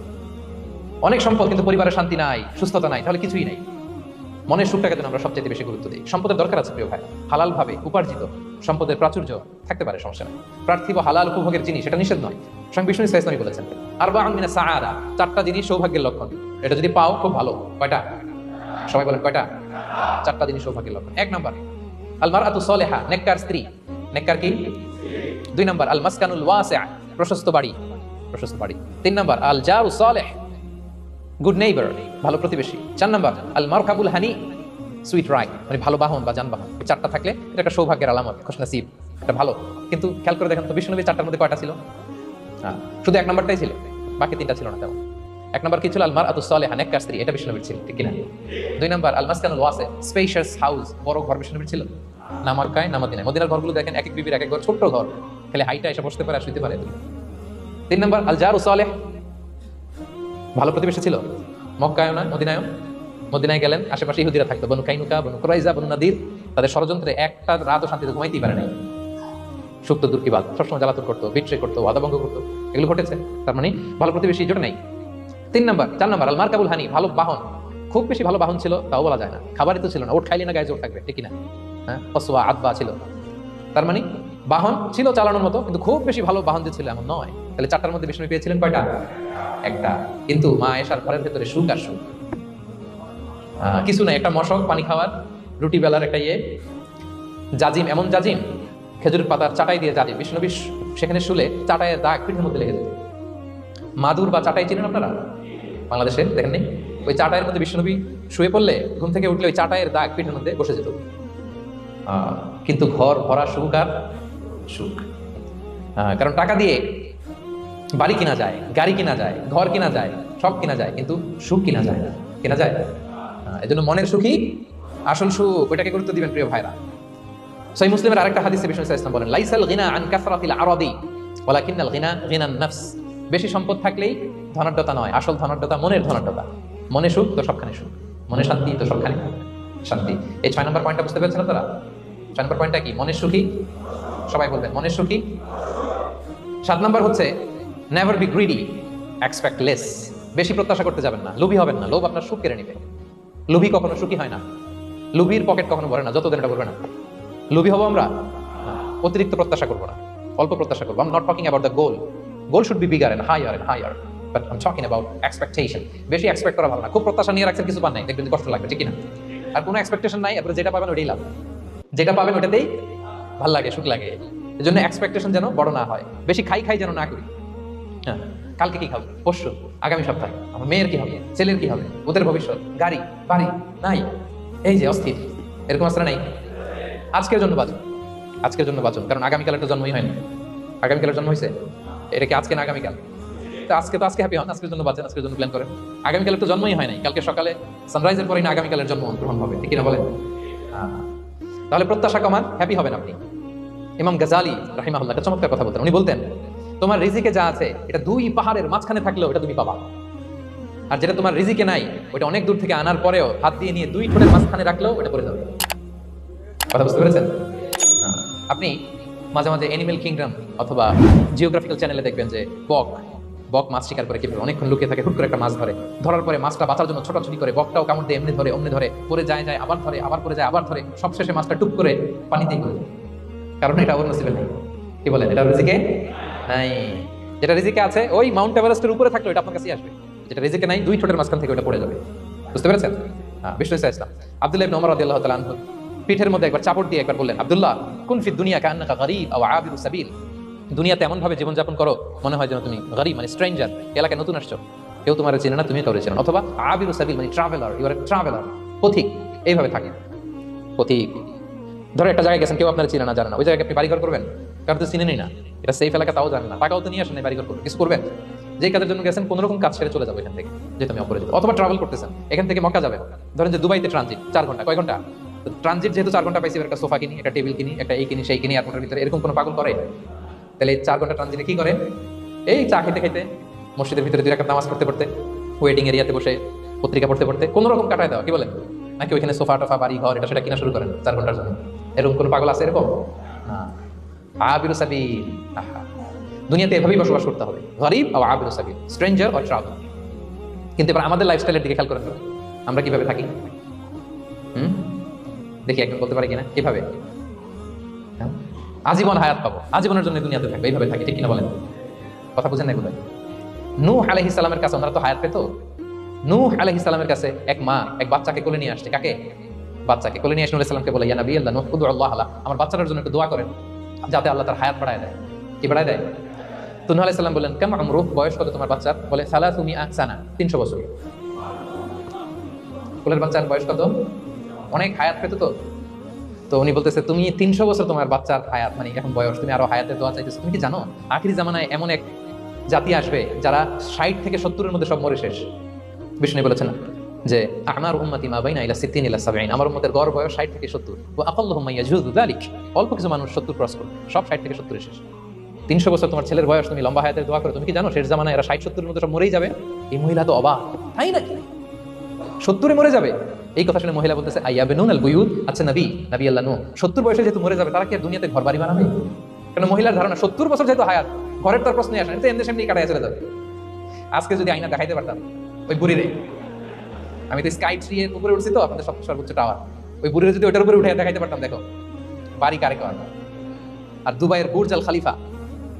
অনেক সম্পদ কিন্তু পরিবারের শান্তি নাই, সুস্থতা নাই, তাহলে কিছুই নাই। মনের সুখটাকে যেন আমরা সবচেয়ে বেশি গুরুত্ব দিই। সম্পদের দরকার আছে প্রিয় ভাই, হালাল ভাবে উপার্জিত সম্পদের প্রাচুর্য থাকতে পারে, সমস্যা নেই। পার্থিব হালাল উপভোগের জিনিস, এটা নিষেধ নয়। স্বয়ং বিষ্ণু ইসলামই বলেছেন আরবাউন মিনাস সাআদা, 4টা জিনিস সৌভাগ্যের লক্ষণ। এটা যদি পাও খুব ভালো। কয়টা? সবাই বলেন কয়টা? 4টা জিনিস সৌভাগ্যের লক্ষণ। 1 নম্বর আল মারআতু সালিহা, নেককার স্ত্রী। নেককার কি? 2 নম্বর আল মাসকানুল ওয়াসিআ, প্রশস্ত বাড়ি, প্রশস্ত বাড়ি। 3 নম্বর আল জারু সালিহ, গুড নেইবার, ভালো প্রতিবেশী। 4 নম্বর আল মারকাবুল হানি, সুইট রাইড, মানে ভালো বাহন বা যানবাহন। 4টা থাকলে এটা একটা সৌভাগ্যের আলামত, খুশনসিব, এটা ভালো। কিন্তু খেয়াল করে দেখেন তো বিষ্ণুনবী 4টার মধ্যে কয়টা ছিল? শুধু 1 নম্বরটাই ছিল, বাকি 3টা ছিল না তেমন। 1 নম্বর কি ছিল? আল মারআতু সালিহা, নেককার স্ত্রী, এটা বিষ্ণুনবীর ছিল, ঠিক কিনা? 2 নম্বর আল মাসকানুল ওয়াসি, স্পেশিয়াস হাউস, বড় ঘর বিষ্ণুনবীর ছিল। না মক্কায় না মদিনায়। মদিনার ঘরগুলো দেখেন এক এক বিবির এক এক ঘর, ছোট্ট ঘর, খালি হাইটা এসে বসতে পারে আর শুতে পারে। 3 নম্বর আল জারু সালিহ, ভালো প্রতিবেশী ছিল। মক্কায়ও না মদিনায়ও। মদিনায় গেলেন, আশেপাশে ইহুদিরা থাকতো, বনু কাইনুকা, বনু কুরাইজা, বনু নাদির। তাদের ষড়যন্ত্রে একটা রাতও শান্তিতে ঘুমাইতেই পারে নাই। সুপ্ত দুর্কিবাদ, সবসময় জ্বালাতন করতো, বিট্রে করতো, ওয়াদাভঙ্গ করতো, এগুলো ঘটেছে। তার মানে ভালো প্রতিবেশী জোটে নাই। 4 নম্বর আল মারকাবুল হানি, ভালো বাহন। খুব বেশি ভালো বাহন ছিল তাও বলা যায় না, খাবারই তো ছিল না, ওট খাইলে না গায়ে জোর থাকবে, ঠিক কিনা? হ্যাঁ, কসওয়া আদবা ছিল। তার মানে বাহন ছিল চালানোর মতো, কিন্তু খুব বেশি ভালো বাহন যে ছিল এমন নয়। তাহলে 4টার মধ্যে বিষ্ণু পেয়েছিলেন কয়টা? 1টা। কিন্তু মা আয়েশার ঘরের ভেতরে সুখ আর সুখ, কিছু নাই। একটা মশক, পানি খাওয়ার, রুটি বেলার একটা জাজিম, এমন জাজিম, খেজুরের পাতার চাটাই দিয়ে জাজিম। বিষ্ণুনবী সেখানে শুলে চাটাইয়ের দাগ পিঠের মধ্যে লেগে যেত। মাদুর বা চাটাই চিনেন আপনারা? বাংলাদেশে দেখেননি? ওই চাটাইয়ের মধ্যে বিষ্ণুনবী শুয়ে পড়লে ঘুম থেকে উঠলে ওই চাটাইয়ের দাগ পিঠের মধ্যে বসে যেত। কিন্তু ঘর ভরা সুখ আর সুখ। কারণ টাকা দিয়ে বাড়ি কিনা যায়, গাড়ি কিনা যায়, ঘর কিনা যায়, সব কিনা যায়, কিন্তু সুখ কিনা যায় না। কিনা যায়? এজন্য মনের সুখী আসল সুখ, ওইটাকে গুরুত্ব দিবেন প্রিয় ভাইরা। সহিহ মুসলিমের আরেকটা হাদিসে বিষ্ণু সাল্লাল্লাহু আলাইহি ওয়াসাল্লাম বলেন লাইসাল গিনা আন কাসরাতিল আরাদি ওয়ালাকিন্নাল গিনা গিনান নাফস। বেশি সম্পদ থাকলেই ধনাঢ্যতা নয়, আসল ধনাঢ্যতা মনের ধনাঢ্যতা। মনে সুখ তো সবখানে সুখ, মনে শান্তি তো সবখানে শান্তি। এই 6 নম্বর পয়েন্টটা বুঝতে পেরেছেন আপনারা? 6 নম্বর পয়েন্টটা কি? মনের সুখী। সবাই বলবেন মনের সুখী। 7 নম্বর হচ্ছে never be greedy, expect less. বেশি প্রত্যাশা করতে যাবেন না, লোভী হবেন না। লোভ আপনার সুখ কেড়ে নেবে। লোভী কখনো সুখী হয় না, লোভীর পকেট কখনো ভরে না যতদিন এটা ভরবে না। লোভী হবো আমরা? অতিরিক্ত প্রত্যাশা করবো না, অল্প প্রত্যাশা করবো। I am not talking about the goal, goal should be bigger and higher, but I am talking about expectation. বেশি এক্সপেক্ট করা ভালো না, খুব প্রত্যাশা নিয়ে রাখছেন কিছু পান নাই, দেখবেন কষ্ট লাগবে, ঠিক না? আর কোনো এক্সপেকটেশন নাই, এরপরে যেটা পাবেন ওটাই লাভ, যেটা পাবেন ওটাতেই ভালো লাগে, সুখ লাগে। এই জন্য এক্সপেকটেশন যেন বড় না হয়, বেশি খাই যেন না করি। হ্যাঁ, কালকে কি খাবো, পরশু, আগামী সপ্তাহে আমার মেয়ের কি হবে, ছেলের কি হবে, ওদের ভবিষ্যৎ, গাড়ি বাড়ি নাই, এই যে অস্থির, এরকম আসলে নাই। আজকের জন্য বাঁচুন, কারণ আগামীকাল একটা জন্মই হয়নি। আগামীকালের জন্ম হয়েছে, এটা কি আজকে না আগামীকাল? তো আজকে হ্যাপি হন, আজকের জন্য বাঁচেন, আজকের জন্য প্ল্যান করেন। আগামীকালের তো জন্মই হয় নাই, কালকে সকালে সানরাইজের পরেই না আগামীকালের জন্ম গ্রহণ হবে, ঠিক না বলেন? তাহলে প্রত্যাশা কমান, হ্যাপি হবেন আপনি। ইমাম গাজালি রাহিমাহুল্লাহ একটা চমৎকার কথা বলতেন, উনি বলতেন তোমার রিজিকে যা আছে এটা 2 পাহাড়ের মাঝখানে থাকলেও এটা তুমি পাবা, আর যেটা তোমার রিজিকে নাই ওটা অনেক দূর থেকে আনার পরেও হাত দিয়ে নিয়ে 2 ঠোঁটের মাঝখানে রাখলেও এটা পড়ে যাবে। কথা বুঝতে পেরেছেন? আপনি মাঝে মাঝে অ্যানিমেল কিংডম অথবা জিওগ্রাফিক্যাল চ্যানেলে দেখবেন যে বক মাছ শিকার করে, কিভাবে অনেকক্ষণ লুকিয়ে থাকে, হুট করে একটা মাছ ধরে, ধরার পরে মাছটা বাঁচার জন্য ছোটাছুটি করে, বকটাও কামড় দিয়ে এমনি ধরে অমনি ধরে, পরে যায় আবার ধরে, আবার পরে যায় আবার ধরে, সবশেষে মাছটা টুপ করে পানিতেই করে, কারণ এটা ওর নসিবে নেই। কি বলেন? এটা রিজিকে নাই। যেটা রিজিকে আছে ওই মাউন্ট এভারেস্টের উপরে থাকলে এটা আপনার কাছেই আসবে, যেটা রিজিকে নাই 2 ঠোঁটের মাঝখান থেকে ওটা পড়ে যাবে। বুঝতে পেরেছেন? বিষ্ণু ইসলাম আব্দুল্লাহ ইবনে ওমর রাদিয়াল্লাহু তাআলা আনহু পিঠের মধ্যে একবার চাপড় দিয়ে একবার বললেন, আব্দুল্লাহ কুন ফি দুনিয়া কান্নাকা গরীব আও আবিরু সাবিল, দুনিয়াতে এমন ভাবে জীবনযাপন করো মনে হয় যেন তুমি গরীব মানে স্ট্রেঞ্জার, এলাকায় নতুন আসছো, কেউ তোমার চেনে না, তুমি কাউরে চেনো না, অথবা আবিরু সাবিল মানে traveller, you are a traveller, পথিক। এইভাবে থাকে পথিক। ধরো একটা জায়গায় গেছেন, কেউ আপনার চিনে না, জানে না, ওই জায়গায় আপনি বাড়িঘর করবেন, কারণ তো চিনেনই না, এটা সেফ এলাকা তাও জানেন না, টাকাও তো নিয়ে আসেন, বাড়িঘর করবেন, কিছু করবেন? যে কাজের জন্য গেছেন কোন রকম কাজ ছেড়ে চলে যাবো এখান থেকে, যেহেতু আমি অপরিচিত। অথবা ট্রাভেল করতেছেন, এখান থেকে মক্কা যাবেন, ধরেন যে দুবাইতে ট্রানজিট 4 ঘন্টা, কয় ঘন্টা ট্রানজিট, যেহেতু 4 ঘন্টা পাইছি, একটা সোফা কিনি, একটা টেবিল কিনি, একটা এই কিনি সেই কিনি এয়ারপোর্টের ভিতরে, এরকম কোনো পাগল করে? তাহলে 4 ঘন্টা ট্রানজিটে কি করে? এই চা খেতে খেতে, মসজিদের ভিতরে 2 রাকাত নামাজ পড়তে পড়তে, ওয়েটিং এরিয়াতে বসে পত্রিকা পড়তে পড়তে কোন রকম কাটায় দেওয়া, কি বলেন? নাকি ওইখানে সোফা টোফা বাড়ি ঘর এটা সেটা কিনা শুরু করেন 4 ঘন্টার জন্য? এরকম কোনো পাগল আছে এরকম? না। আবিরু সাবিল, দুনিয়াতে এভাবেই বসবাস করতে হবে, গরীব আর আবিরু সাবিল, স্ট্রেঞ্জার অর ট্রাভেলার। কিন্তু এবার আমাদের লাইফস্টাইলের দিকে খেয়াল করেন, আমরা কিভাবে থাকি? দেখি একদম বলতে পারি কিনা কিভাবে? আজীবন হায়াত পাবো, আজীবনের জন্য দুনিয়াতে থাকবে, এইভাবে থাকি, ঠিক কিনা বলেন? কথা বুঝেন না কোথায়? নূহ আলাইহিস সালামের কাছে ওনারা তো হায়াত পেত। নূহ আলাইহিস সালামের কাছে এক মা এক বাচ্চাকে কোলে নিয়ে আসছে। কাকে? বাচ্চাকে কোলে নিয়ে এসে নূহ আলাইহিস সালামকে বলে, ইয়া নবী আল্লাহ, নূহ উদুল্লাহ আলা, আমার বাচ্চাটার জন্য একটু দোয়া করেন যাতে আল্লাহ তার হায়াত বাড়ায় দেয়। কি বাড়ায় দেয়? তো নূহ আলাইহিস সালাম বললেন, কাম আমরুহ, বয়স কত তোমার বাচ্চার? বলে 300 সানা, 300 বছর। কোলের বাচ্চার বয়স কত? অনেক হায়াত পেত তো। তো উনি বলতেছে, তুমি 300 বছর তোমার বাচ্চার হায়াত, মানে এখন বয়স, তুমি আরো হায়াতের দোয়া চাইতেছো। তুমি কি জানো আখিরি জামানায় এমন এক জাতি আসবে যারা 60 থেকে 70-এর মধ্যে সব মরে শেষ? বিষ্ণু বলেছেন যে আমার উম্মতি মা বাইনা ইলা 60 ইলা 70, আমার উম্মতের গড় বয়স 60 থেকে 70, ওয়া আকাল্লুহুম ইয়াজুযু যালিক, অল্প কিছু মানুষ 70 ক্রস করে, সব 60 থেকে 70 শেষ। 300 বছর তোমার ছেলের বয়স, তুমি লম্বা হায়াতের দোয়া করো, তুমি কি জানো শেষ জামানায় এরা 60-70-এর মধ্যে সব মরেই যাবে? এই মহিলা তো অবাক, তাই নাকি 70-এ মরে যাবে? এই কথা শুনে মহিলা বলতেছে, আইয়াবিনুন আল বুয়ুত, আচ্ছা নবী আল্লাহ নূহ 70 বয়সে যেহেতু মরে যাবে, তারা কি দুনিয়াতে ঘর বাড়ি বানাবে? কারণ মহিলার ধারণা 70 বছর যেহেতু হায়াত, ঘরের তার প্রশ্নই আসে না, এমনি সেমনি কাটায় চলে যাবে। আজকে যদি আয়না দেখাইতে পারতাম ওই বুড়িরে, আমি তো স্কাই ট্রি এর উপরে উঠছি তো, আপনাদের সর্বোচ্চ টাওয়ার, ওই বুড়িরে যদি ওটার উপরে উঠে দেখাইতে পারতাম, দেখো বাড়ি কারে কার, আর দুবাইয়ের বুর্জ আল খালিফা,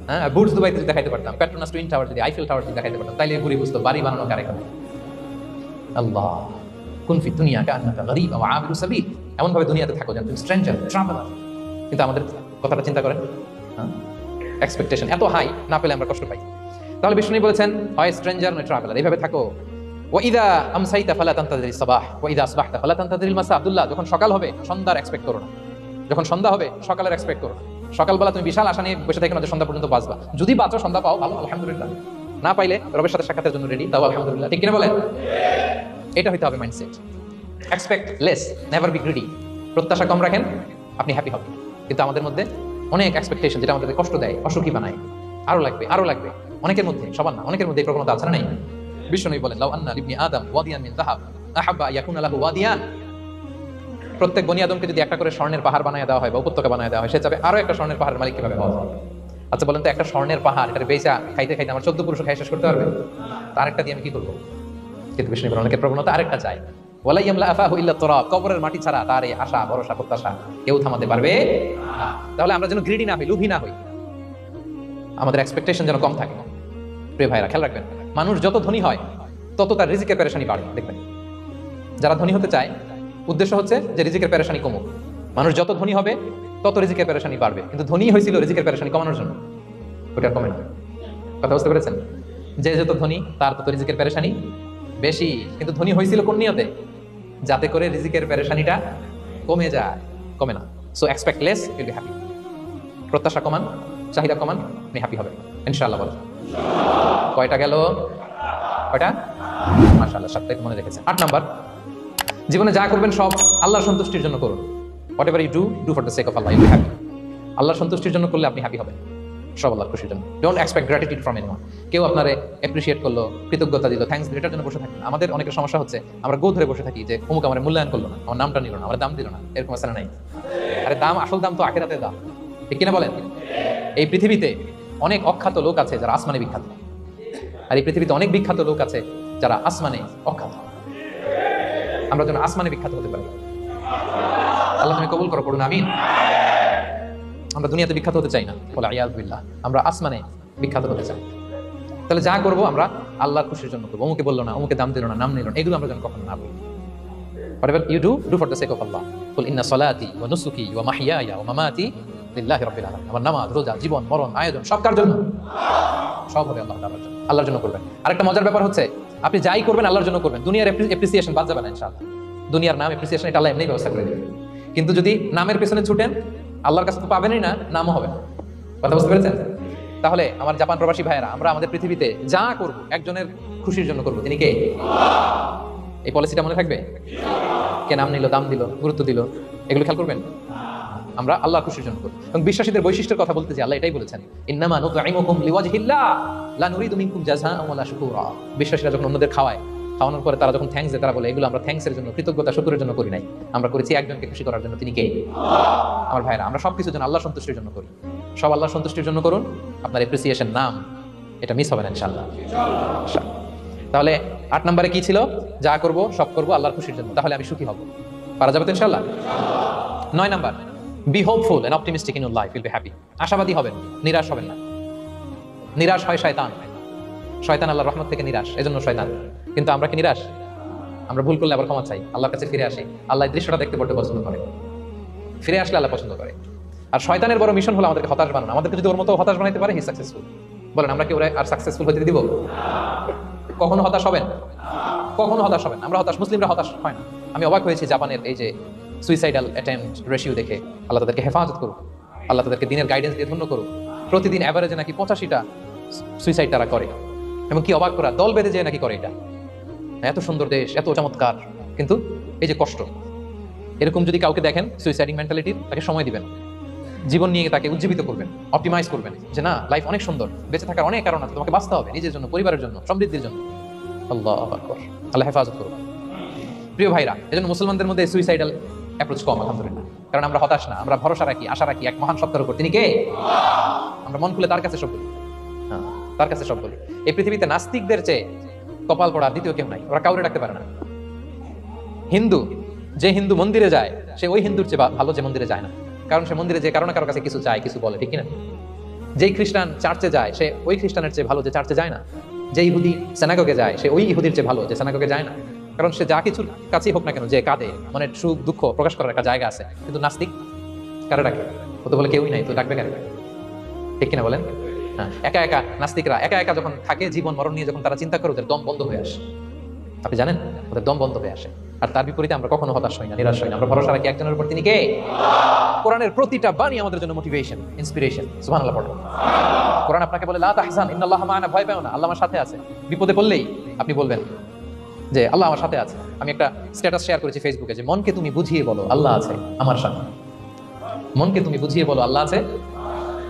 হ্যাঁ বুর্জ দুবাইতে যদি দেখাইতে পারতাম, পেট্রোনাস টুইন টাওয়ার যদি, আইফেল টাওয়ার যদি দেখাইতে পারতাম, তাইলে বুড়ি বুঝতো বাড়ি বানানো কারে কারে। আল্লাহ কুন ফি দুনিয়া কান্নাকা গরীব আও আবিরু সাবিল, এমন ভাবে দুনিয়াতে থাকো যেন তুমি স্ট্রেঞ্জার, ট্রাভেলার। কিন্তু আমাদের কথাটা চিন্তা করেন, এক্সপেকটেশন এত হাই, না পেলে আমরা কষ্ট পাই। তাহলে বিষ্ণু বলেছেন, হয় স্ট্রেঞ্জার নয় ট্রাভেলার, এইভাবে থাকো। ওয়া ইযা আমসাইতা ফালা তানতাযিরিস সাবাহ ওয়া ইযা আসবাহতা ফালা তানতাযিরিল মাসা। আব্দুল্লাহ, যখন সকাল হবে সন্ধ্যার এক্সপেক্ট করো না, যখন সন্ধ্যা হবে সকালের এক্সপেক্ট করো না। সকালবেলা তুমি বিশাল আশা নিয়ে বসে থাকো না যে সন্ধ্যা পর্যন্ত বাঁচবা। যদি বাঁচো, সন্ধ্যা পাও, ভালো, আলহামদুলিল্লাহ। না পাইলে রবের সাথে সাক্ষাতের জন্য রেডি, তাও আলহামদুলিল্লাহ। ঠিক কিনা বলেন? এটা হইতে হবে mindset. Expect less, never be greedy. প্রত্যাশা কম রাখেন, আপনি হ্যাপি হবেন। কিন্তু আমাদের মধ্যে অনেক এক্সপেকটেশন, যেটা আমাদের কষ্ট দেয়, অসুখী বানায়, আরো লাগবে আরো লাগবে। অনেকের মধ্যে, সবার না, অনেকের মধ্যে এই প্রবণতা আছে না? নাই? বিশ্বনবী বলেন, লাউ আন্না লিবনি আদম ওয়াদিয়ান মিন যাহাব আহাব্বা ইয়াকুনা লাহু ওয়াদিয়ান। প্রত্যেক বনি আদমকে যদি একটা করে স্বর্ণের পাহাড় বানায় দেওয়া হয় বা উপত্যকা বানায় দেওয়া হয়, সে চাবে আরো একটা স্বর্ণের পাহাড়ের মালিক কিভাবে হওয়া যায়। আচ্ছা বলেন তো, একটা স্বর্ণের পাহাড়, এটা বেচা খাইতে খাইতে আমার 14 পুরুষ খাই শেষ করতে পারবে? তার একটা দিয়ে আমি কি করবো? কিন্তু বিষ্ণু বলেন, অনেকের প্রবণতা আরেকটা চাই, ওয়ালা ইয়ামলা আফাহু ইল্লা তুরাব, কবরের মাটি ছাড়া তার এই আশা ভরসা প্রত্যাশা কেউ থামাতে পারবে না। তাহলে আমরা যেন গ্রিডি না হই, লোভী না হই, আমাদের এক্সপেকটেশন যেন কম থাকে। প্রিয় ভাইরা খেয়াল রাখবেন, মানুষ যত ধনী হয় তত তার রিজিকের পেরেশানি বাড়ে। দেখবেন যারা ধনী হতে চায় উদ্দেশ্য হচ্ছে যে রিজিকের পেরেশানি কমুক। মানুষ যত ধনী হবে তত রিজিকের পেরেশানি বাড়বে, কিন্তু ধনী হয়েছিল রিজিকের পেরেশানি কমানোর জন্য, ওটা কমে না। কথা বুঝতে পেরেছেন? যে যত ধনী তার তত রিজিকের পেরেশানি বেশি, কিন্তু ধনী হয়েছিল কোন নিয়তে? যাতে করে রিজিকের পেরেশানিটা কমে যায়, কমে না। So expect less, Yule be happy. প্রত্যাশা কমান, চাহিদা কমান, আপনি হ্যাপি হবেন ইনশাআল্লাহ। বলো কয়টা গেল? কয়টা? মাশাআল্লাহ, 7টাই মনে রেখেছেন। 8 নাম্বার, জীবনে যা করবেন সব আল্লাহর সন্তুষ্টির জন্য করুন। Whatever you do for the sake of Allah, you will be happy. আল্লাহর সন্তুষ্টির জন্য করলে আপনি হ্যাপি হবেন, সব আল্লাহর খুশির জন্য। Don't expect gratitude from anyone. কেউ আপনারে অ্যাপ্রিশিয়েট করলো, কৃতজ্ঞতা দিল, থ্যাঙ্কস দিল, এটার জন্য বসে থাকবেন। আমাদের অনেকের সমস্যা হচ্ছে আমরা গো ধরে বসে থাকি যে অমুক আমার মূল্যায়ন করলো না, আমার নামটা নিল না, আমার দাম দিল না, এরকম আসলে নাই। আরে দাম, আসল দাম তো আখিরাতের দাম, ঠিক কিনা বলেন? এই পৃথিবীতে অনেক অখ্যাত লোক আছে যারা আসমানে বিখ্যাত, আর এই পৃথিবীতে অনেক বিখ্যাত লোক আছে যারা আসমানে অখ্যাত। আমরা যেন আসমানে বিখ্যাত হতে পারি। আল্লাহ তুমি কবুল করো, পড়ুন আমিন। আমরা দুনিয়াতে বিখ্যাত হতে চাই না, বলে আয়াজ বিল্লাহ, আমরা আসমানে বিখ্যাত হতে চাই। তাহলে যা করবো আমরা আল্লাহর খুশির জন্য করবো। অমুকে বললো না, অমুকে দাম দিল না, নাম নিল না, এগুলো আমরা যেন কখনো না বলি। Whatever you do for the sake of Allah. Qul inna salati wa nusuki wa mahyaya wa mamati lillahi rabbil alamin. আমার নামাজ, রোজা, জীবন, মরণ, আয়োজন সব কার জন্য? সব হবে আল্লাহ তাআলার জন্য, আল্লাহর জন্য করবেন। আরেকটা মজার ব্যাপার হচ্ছে আপনি যাই করবেন আল্লাহর জন্য করবেন। দুনিয়ার অ্যাপ্রিসিয়েশন বাদ যাবে না ইনশাআল্লাহ। দুনিয়ার নাম অ্যাপ্রিসিয়েশন এটা আল্লাহ এমনিই ব্যবস্থা করে দেবে। কিন্তু যদি নামের পেছনে ছুটেন আল্লাহর কাছে তো পাবেনই না, নামও হবে না। কথা বুঝতে পেরেছেন? তাহলে আমার জাপান প্রবাসী ভাইয়েরা, আমরা আমাদের পৃথিবীতে যা করব একজনের খুশির জন্য করব। তিনি কে? এই পলিসিটা মনে থাকবে? কে নাম নিল, দাম দিল, গুরুত্ব দিল, এগুলো খেয়াল করবেন। আমরা আল্লাহর খুশির জন্য করব। এবং বিশ্বাসীদের বৈশিষ্ট্যের কথা বলতে যে আল্লাহ এটাই বলেছেন, ইন্নামা নুতঈমুকুম লিওয়াজহিল্লাহ লা নুরিদু মিনকুম জাযাআন ওয়ালা শুকুরা। বিশ্বাসীরা যখন অন্যদের খাওয়ায়, খাওয়ানোর পরে তারা যখন থ্যাঙ্কস দেয়, তারা বলে এগুলো আমরা থ্যাঙ্কসের জন্য, কৃতজ্ঞতা শুকরের জন্য করি নাই, আমরা করেছি একজনকে খুশি করার জন্য। তিনি কে? আমার ভাইরা, আমরা সবকিছুর জন্য আল্লাহর সন্তুষ্টির জন্য করি। সব আল্লাহর সন্তুষ্টির জন্য করুন। আপনার অ্যাপ্রিসিয়েশন, নাম, এটা মিস হবে না ইনশাআল্লাহ। তাহলে 8 নম্বরে কি ছিল? যা করব সব করব আল্লাহর খুশির জন্য, তাহলে আমি সুখী হব। পারা যাবে তো ইনশাআল্লাহ? 9 number, be hopeful and optimistic in your life, will be happy. আশাবাদী হবেন, নিরাশ হবেন না। নিরাশ হয় শয়তান। শয়তান আল্লাহর রহমত থেকে নিরাশ, এজন্য শয়তান। কিন্তু আমরা কি নিরাশ? আমরা ভুল করলে আবার ক্ষমা চাই, আল্লাহর কাছে ফিরে আসি। আল্লাহ এই দৃশ্যটা দেখতে বড় পছন্দ করে, ফিরে আসলে আল্লাহ পছন্দ করে। আর শয়তানের বড় মিশন হলো আমাদেরকে হতাশ বানানো। আমাদেরকে যদি ওর মতো হতাশ বানাইতে পারে, হি সাকসেসফুল। বলেন আমরা কি ওরা আর সাকসেসফুল হতে দিব? কখনো হতাশ হবেন? কখনো হতাশ হবেন? আমরা হতাশ, মুসলিমরা হতাশ হয় না। আমি অবাক হয়েছি জাপানের এই যে সুইসাইডাল অ্যাটেম্পট রেশিও দেখে। আল্লাহ তাদেরকে হেফাজত করুক, আল্লাহ তাদেরকে দিনের গাইডেন্স দিয়ে ধন্য করুক। প্রতিদিন অ্যাভারেজে নাকি 85টা সুইসাইড তারা করে, এবং কি অবাক করা, দল বেঁধে যায় নাকি করে। এটা এত সুন্দর দেশ, এত চমৎকার, কিন্তু এই যে কষ্ট। এরকম যদি কাউকে দেখেন সুইসাইডিং মেন্টালিটির, তাকে সময় দিবেন, জীবন নিয়ে তাকে উজ্জীবিত করবেন, অপটিমাইজ করবেন যে না, লাইফ অনেক সুন্দর, বেঁচে থাকার অনেক কারণ আছে, তোমাকে বাঁচতে হবে নিজের জন্য, পরিবারের জন্য, সমৃদ্ধির জন্য। আল্লাহু আকবার, আল্লাহ হেফাজত করুন। প্রিয় ভাইরা, এজন্য মুসলমানদের মধ্যে সুইসাইডাল অ্যাপ্রোচ কম আলহামদুলিল্লাহ। কারণ আমরা হতাশ না, আমরা ভরসা রাখি, আশা রাখি এক মহান সত্তার উপর। তিনি কে? আমরা মন খুলে তার কাছে সব বলি। হ্যাঁ, তার কাছে সব বলি। এই পৃথিবীতে নাস্তিকদের চেয়ে কপাল পড়া দ্বিতীয় কেউ নাই। ওরা কাউরে ডাকতে পারে না। হিন্দু, যে হিন্দু মন্দিরে যায় সে ওই হিন্দুর চেয়ে ভালো যে মন্দিরে যায় না। কারণ সে মন্দিরে যে কারো না কারো কাছে কিছু চায়, কিছু বলে, ঠিক কিনা? যেই খ্রিস্টান চার্চে যায় সে ওই খ্রিস্টানের চেয়ে ভালো যে চার্চে যায় না। যে ইহুদি সিনাগগে যায় সে ওই ইহুদির চেয়ে ভালো যে সিনাগগে যায় না। কারণ সে যা কিছুর কাছেই হোক না কেন, যে কাঁদে, মানে সুখ দুঃখ প্রকাশ করার একটা জায়গা আছে। কিন্তু নাস্তিক কারে ডাকে? ও তো বলে কেউই নাই, তো ডাকবে কেন? ঠিক কিনা বলেন? হ্যাঁ, একা একা নাস্তিকরা একা একা যখন থাকে, জীবন মরণ নিয়ে যখন তারা চিন্তা করে, ওদের দম বন্ধ হয়ে আসে। আপনি জানেন, ওদের দম বন্ধ হয়ে আসে। আর তার বিপরীতে আমরা কখনো হতাশ হই না, নিরাশ হই না। আমরা ভরসা রাখি একজনের উপর। তিনি কে? কোরআনের প্রতিটা বাণী আমাদের জন্য মোটিভেশন, ইন্সপিরেশন। সুবহানাল্লাহ পড়ুন। কোরআন আপনাকে বলে লা তাহজান ইন্নাল্লাহা মা'ানা, ভয় পেও না, আল্লাহ আমার সাথে আছে। বিপদে পড়লেই আপনি বলবেন যে আল্লাহ আমার সাথে আছে। আমি একটা স্ট্যাটাস শেয়ার করেছি ফেসবুকে যে মনকে তুমি বুঝিয়ে বলো আল্লাহ আছে আমার সাথে। মনকে তুমি বুঝিয়ে বলো আল্লাহ আছে,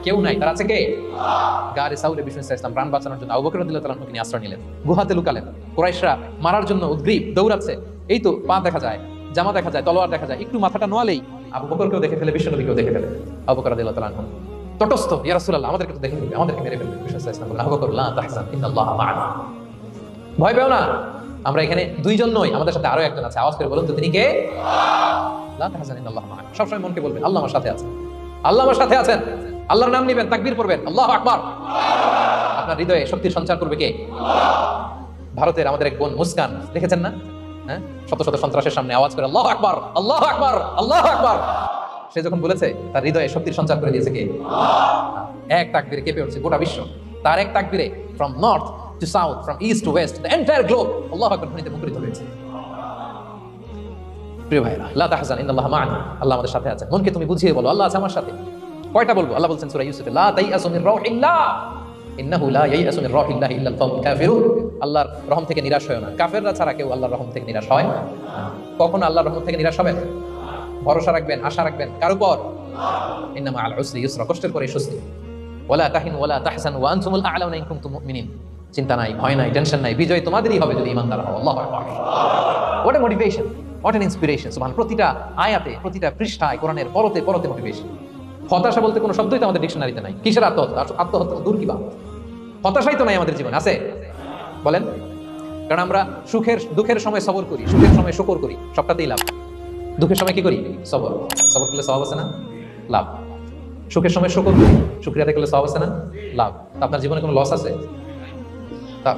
কেউ নাই, তার আছে কে? গারে সাউরে বিষ্ণু ইসলাম প্রাণ বাঁচানোর জন্য আবু বকর রাদিয়াল্লাহু তাআলা তিনি আশ্রয় নিলেন, গুহাতে লুকালেন। কুরাইশরা মারার জন্য উদ্গ্রীব, দৌড়াচ্ছে। এই তো পা দেখা যায়, জামা দেখা যায়, তলোয়ার দেখা যায়। একটু মাথাটা নোয়ালেই আবু বকরকেও দেখে ফেলে, বিষ্ণু নবীকেও দেখে ফেলে। আবু বকর রাদিয়াল্লাহু তাআলা তটস্থ, ইয়া রাসূলুল্লাহ আমাদেরকে তো দেখে ফেলবে, আমাদেরকে মেরে ফেলবে। বিষ্ণু ইসলাম বললেন আবু বকর লা তাহজান ইন্নাল্লাহা মা'ানা, ভয় পেও না, আমরা এখানে দুইজন নই, আমাদের সাথে আরো একজন আছে। আওয়াজ করে বলুন তো তিনি কে? লা তাহজান ইন্নাল্লাহ মা'ানা। সবসময় মনকে বলবেন আল্লাহ আমার সাথে আছেন, আল্লাহ আমার সাথে আছেন। আল্লাহর নাম নিবেন, তাকবীর পড়বেন, আল্লাহু আকবার। আপনার হৃদয়ে শক্তির সঞ্চার করবে কে? ভারতের আমাদের এক বোন মুস্কান, দেখেছেন না? হ্যাঁ, শত শত সন্ত্রাসের সামনে আওয়াজ করে আল্লাহু আকবার, আল্লাহু আকবার, আল্লাহু আকবার। সে যখন বলেছে, তার হৃদয়ে শক্তির সঞ্চার করে দিয়েছে কে? এক তাকবীরে কেঁপে উঠছে গোটা বিশ্ব। তার এক তাকবীরে from north to south, from east to west, the entire globe আল্লাহু আকবার ধ্বনিতে মুখরিত হয়েছে। প্রিয় ভাইরা, লা তাহজান ইন্নাল্লাহ মা'ানা, আল্লাহ আমাদের সাথে আছেন। মনকে তুমি বুঝিয়ে বলো আল্লাহ আছে আমার সাথে। কয়টা বলবো? আল্লাহ বলছেন সূরা ইউসুফে, লা তাইয়াসু মির রাউহিল্লাহ ইন্নাহু লা ইয়াইয়াসু মির রাউহিল্লাহি ইল্লাল কওমুল কাফিরুন। আল্লাহর রহম থেকে নিরাশ হয় না। কাফেররা ছাড়া কেউ আল্লাহর রহম থেকে নিরাশ হয় না। কখন আল্লাহর রহম থেকে নিরাশ হবেন? ভরসা রাখবেন, আশা রাখবেন কার উপর? ইন্নামা আল উসরি ইউসরা, কষ্টের পরে স্বস্তি। ওয়ালা তাহিনু ওয়ালা তাহজানু ওয়া আনতুমুল আ'লাউনা ইন কুনতুম মুমিনিন। চিন্তা নাই, ভয় নাই, টেনশন নাই, বিজয় তোমাদেরই হবে যদি ঈমানদার হও। আল্লাহু আকবার। What a motivation, what an inspiration. সুবহান। প্রতিটা আয়াতে, প্রতিটা পৃষ্ঠায় কোরআনের পরতে পরতে মোটিভেশন। হতাশা বলতে কোনো শব্দই তো আমাদের ডিকশনারিতে নাই। কিসের আত্মহত্যা? আত্মহত্যা দূর কি বা, হতাশাই তো নাই আমাদের জীবনে, আছে? বলেন। কারণ আমরা দুঃখের সময় সবর করি, সুখের সময় শুকর করি, সবটাতেই লাভ। দুঃখের সময় কি করি? সবর। সবর করলে সওয়াব আছে না? লাভ। সুখের সময় শুকর করি, শুকরিয়া করলে সওয়াব আছে না? লাভ। আপনার জীবনে কোনো লস আছে? তা